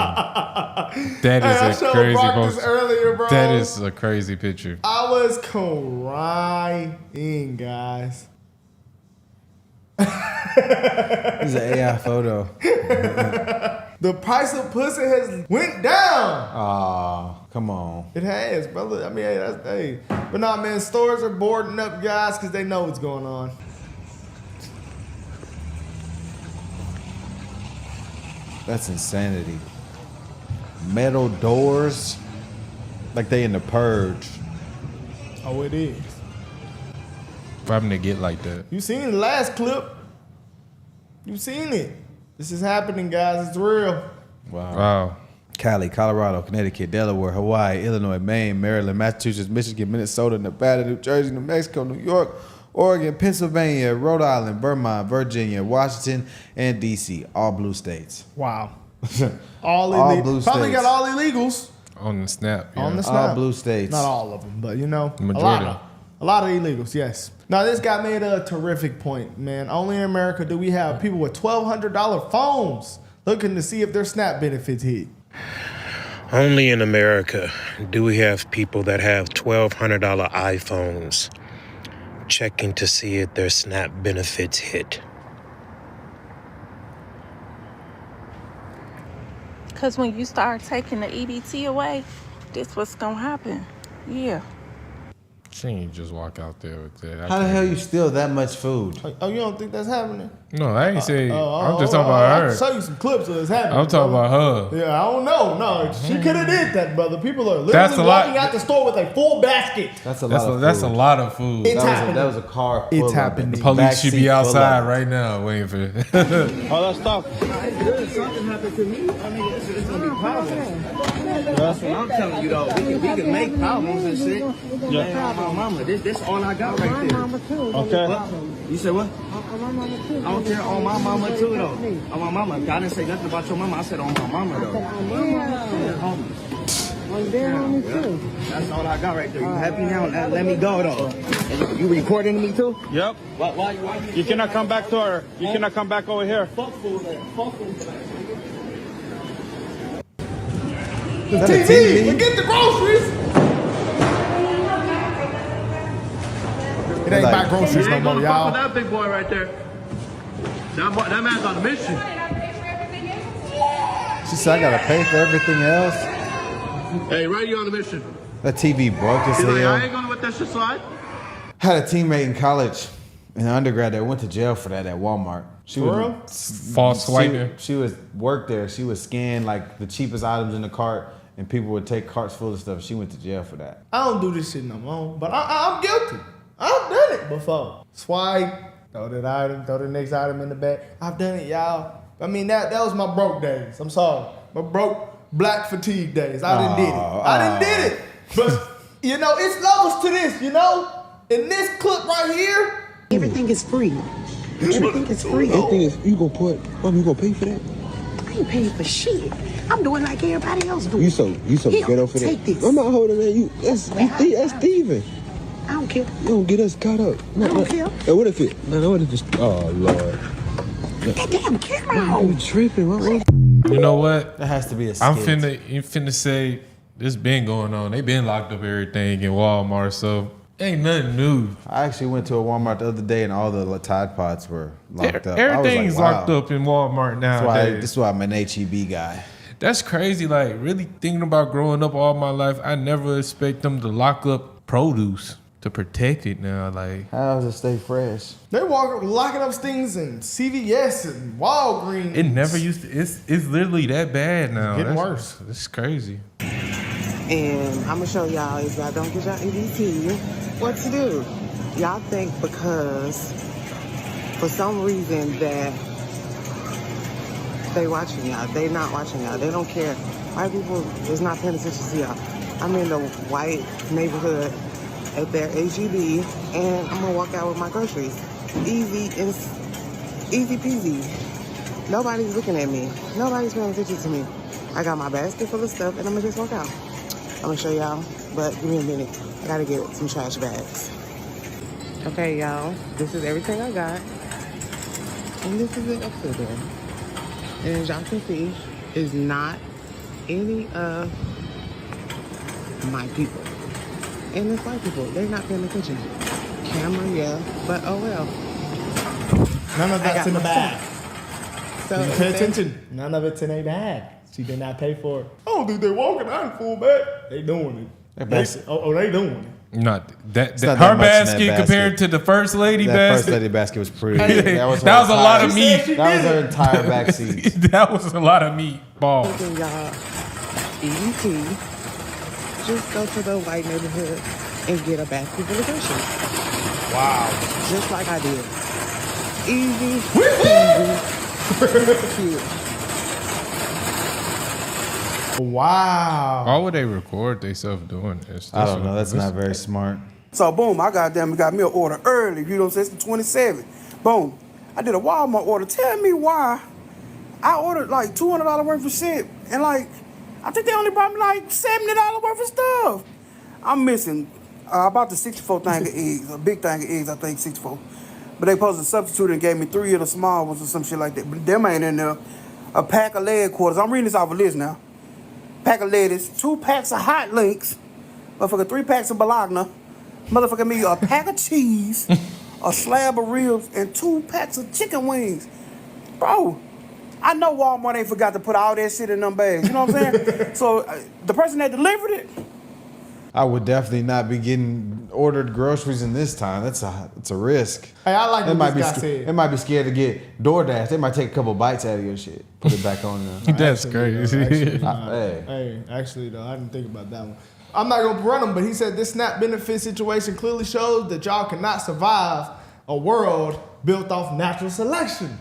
That is a crazy post. Earlier, bro. That is a crazy picture. I was crying, guys. This is an AI photo. The price of pussy has went down. Ah, come on. It has, brother. I mean, hey, that's hey. But nah, man, stores are boarding up guys because they know what's going on. That's insanity. Metal doors, like they in the purge. Oh, it is. For having to get like that. You seen the last clip. You seen it. This is happening, guys. It's real. Wow. Cali, Colorado, Connecticut, Delaware, Hawaii, Illinois, Maine, Maryland, Massachusetts, Michigan, Minnesota, Nevada, New Jersey, New Mexico, New York, Oregon, Pennsylvania, Rhode Island, Vermont, Virginia, Washington, and D.C. All blue states. Wow. All blue Probably states. got all illegals. On the snap. Yeah. On the snap. All blue states. Not all of them, but you know, Majority. a lot of illegals, yes. Now, this guy made a terrific point, man. Only in America do we have people with $1,200 phones looking to see if their SNAP benefits hit. Only in America do we have people that have $1,200 iPhones checking to see if their SNAP benefits hit. Because when you start taking the EBT away, this what's going to happen. Yeah. She ain't just walk out there with that. How the hell you steal that much food? Oh, you don't think that's happening? No, I ain't say. I'm just talking about her. I'll show you some clips of this happening. I'm talking about her. Yeah, I don't know. No, she could have did that, brother. People are literally walking out the store with a full basket. That's a lot of food. That's a lot of food. It's happening. That was a car full It's of happening. it. The police should be Backseat full outside of it. right now waiting for it. All that stuff. Something happened to me. I mean, it's gonna be problems. That's what I'm telling you, though. We can make problems and shit. Yeah. My mama, this all I got right there. Okay. What? You said what? On my mama too. I don't care. On my mama too, though. On my mama. I didn't say nothing about your mama. I said on my mama, though. Yeah, homie. On their homie too. That's all I got right there. You happy now? Let me go, though. And you recording me too? Yep. Why? You cannot come back to her. You cannot come back over here. Fuck food. The TV. Forget the groceries. It ain't about groceries no more, y'all. That big boy right there. That man's on a mission. She said, I gotta pay for everything else. Hey, right, you on a mission. That TV broke as He's like, I hell. ain't gonna let that shit slide. Had a teammate in college, in undergrad, that went to jail for that at Walmart. She For was real? False swiping. She was worked there. She would scan like the cheapest items in the cart, and people would take carts full of stuff. She went to jail for that. I don't do this shit no more, but I'm guilty. I've done it before. Swipe, throw that item, throw the next item in the bag. I've done it, y'all. I mean, that was my broke days. I'm sorry. My broke black fatigue days. I done did it. But, you know, it's levels to this, you know? In this clip right here. Everything is free. Everything is free. Everything is, you gonna pay for that? I ain't paying for shit. I'm doing like everybody else do. You so Here, ghetto for that? take this. I'm not holding that. That's thieving. I don't care. You don't get us caught up. I don't care. Hey, what if it's, oh Lord. That damn camera. You tripping, what? You know what? That has to be a skit. I'm finna say this been going on. They been locked up everything in Walmart, so ain't nothing new. I actually went to a Walmart the other day, and all the Tide Pods were locked up. Everything's I was like, locked wow. up in Walmart nowadays. This is why I'm an HEB guy. That's crazy. Like, really thinking about growing up all my life, I never expect them to lock up produce to protect it now. Like, how does it stay fresh? They locking up things in CVS and Walgreens. it never used to. It's literally that bad now. Getting That's worse. It's crazy. And I'm gonna show y'all, if y'all don't get y'all EBT, what to do. Y'all think because for some reason that they watching y'all, they not watching y'all, they don't care. White people is not paying attention to y'all. I'm in the white neighborhood at their HEB, and I'm gonna walk out with my groceries. Easy peasy. Nobody's looking at me. Nobody's paying attention to me. I got my basket full of stuff, and I'm gonna just walk out. I'm gonna show y'all, but give me a minute. I gotta get some trash bags. Okay, y'all, this is everything I got. And this is it up to there. And as y'all can see, is not any of my people. And it's white people, they're not paying attention. Camera, yeah, but oh well. None of that's in the bag. So you pay attention. None of it's in a bag. She did not pay for it. I don't think they're walking out in full bag. They doing it. They doing it. Not that not her that much in basket that compared to the first lady That basket. first lady basket was pretty. That was her a lot of entire- meat. That was her entire backseat. That was a lot of meat. Balls. Y'all, EBT, just go to the white neighborhood and get a basket full of groceries. Wow. Just like I did. Easy, easy, cute. Wow. Why would they record themselves doing this? I don't know. That's not very smart. So boom, I got me an order early. You know what I'm saying? It's the 27. Boom. I did a Walmart order. Tell me why I ordered like $200 worth of shit. And like, I think they only brought me like $70 worth of stuff. I'm missing about the 64 thing of eggs, a big thing of eggs, I think 64. But they supposed to substitute and gave me 3 of the small ones or some shit like that. But them ain't in there. A pack of leg quarters. I'm reading this off a list now. Pack of lettuce, 2 packs of hot links, motherfucker 3 packs of bologna, motherfucker me a pack of cheese, a slab of ribs, and 2 packs of chicken wings. Bro, I know Walmart ain't forgot to put all that shit in them bags. You know what I'm saying? So the person that delivered it, I would definitely not be getting ordered groceries in this time. It's a risk. Hey, I like what this guy said. said. They might be scared to get DoorDash. They might take a couple bites out of your shit, put it back on there. That's crazy. Actually, though, I didn't think about that one. I'm not gonna run him, but he said this SNAP benefit situation clearly shows that y'all cannot survive a world built off natural selection.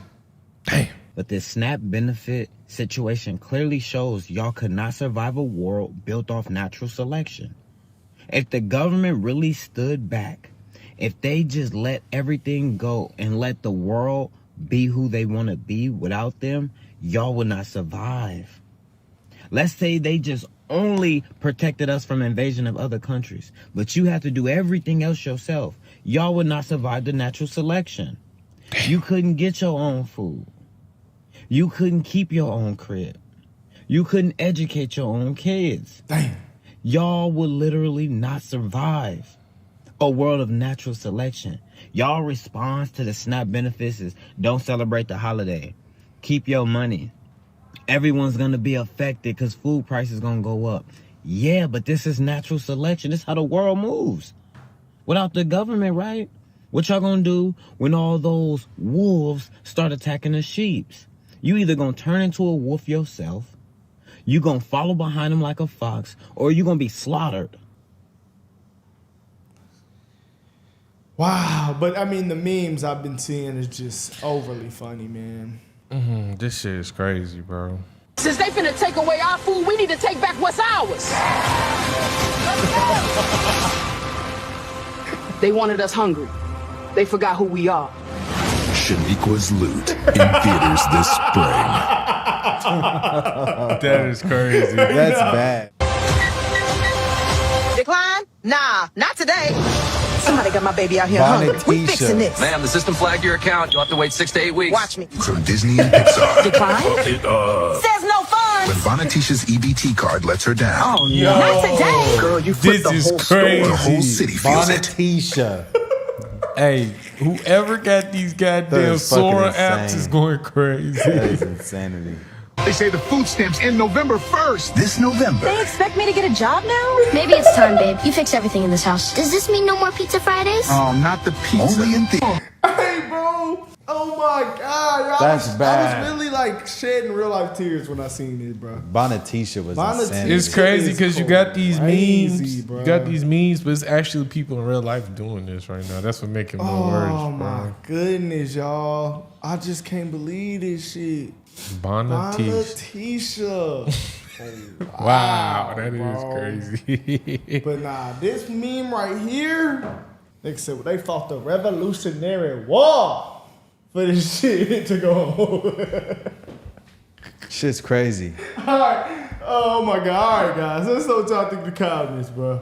But this SNAP benefit situation clearly shows y'all could not survive a world built off natural selection. If the government really stood back, if they just let everything go and let the world be who they want to be without them, y'all would not survive. Let's say they just only protected us from invasion of other countries, but you have to do everything else yourself. Y'all would not survive the natural selection. You couldn't get your own food. You couldn't keep your own crib. You couldn't educate your own kids. Y'all would literally not survive a world of natural selection. Y'all response to the SNAP benefits is don't celebrate the holiday. Keep your money. Everyone's going to be affected because food prices going to go up. Yeah, but this is natural selection. This is how the world moves. Without the government, right? What y'all going to do when all those wolves start attacking the sheep? You either going to turn into a wolf yourself, you going to follow behind them like a fox, or you going to be slaughtered. Wow, but I mean, the memes I've been seeing is just overly funny, man. This shit is crazy, bro. Since they finna take away our food, we need to take back what's ours. They wanted us hungry. They forgot who we are. Shaniqua's Loot in theaters this spring. That is crazy. That's bad. Decline? Nah, not today. Somebody got my baby out here hungry. We fixing this. Ma'am, the system flagged your account. You'll have to wait 6 to 8 weeks. Watch me. From Disney and Pixar. Decline? Says no fun. When Bonatisha's EBT card lets her down. Oh, no. Not today. Girl, you flipped the whole store. The whole city feels it. Bonatisha. Hey, whoever got these goddamn Sora apps is going crazy. That is insanity. They say the food stamps end November 1st. This November. They expect me to get a job now? Maybe it's time, babe. You fix everything in this house. Does this mean no more Pizza Fridays? Oh, not the pizza. Only in theaters. Hey, bro. Oh my God. That's bad. I was really like shedding real life tears when I seen this, bro. Bonatisha was insanity. It's crazy because you got these memes. bro. You got these memes, but it's actually people in real life doing this right now. That's what makes it more worse, Oh bro. my goodness, y'all. I just can't believe this shit. Bonatisha. Oh, Wow, that bro. is crazy. But nah, this meme right here, they said they fought the Revolutionary War for this shit to go on. Shit's crazy. All right. Oh my God. All right, guys. Let's know what y'all think in the comments, bro.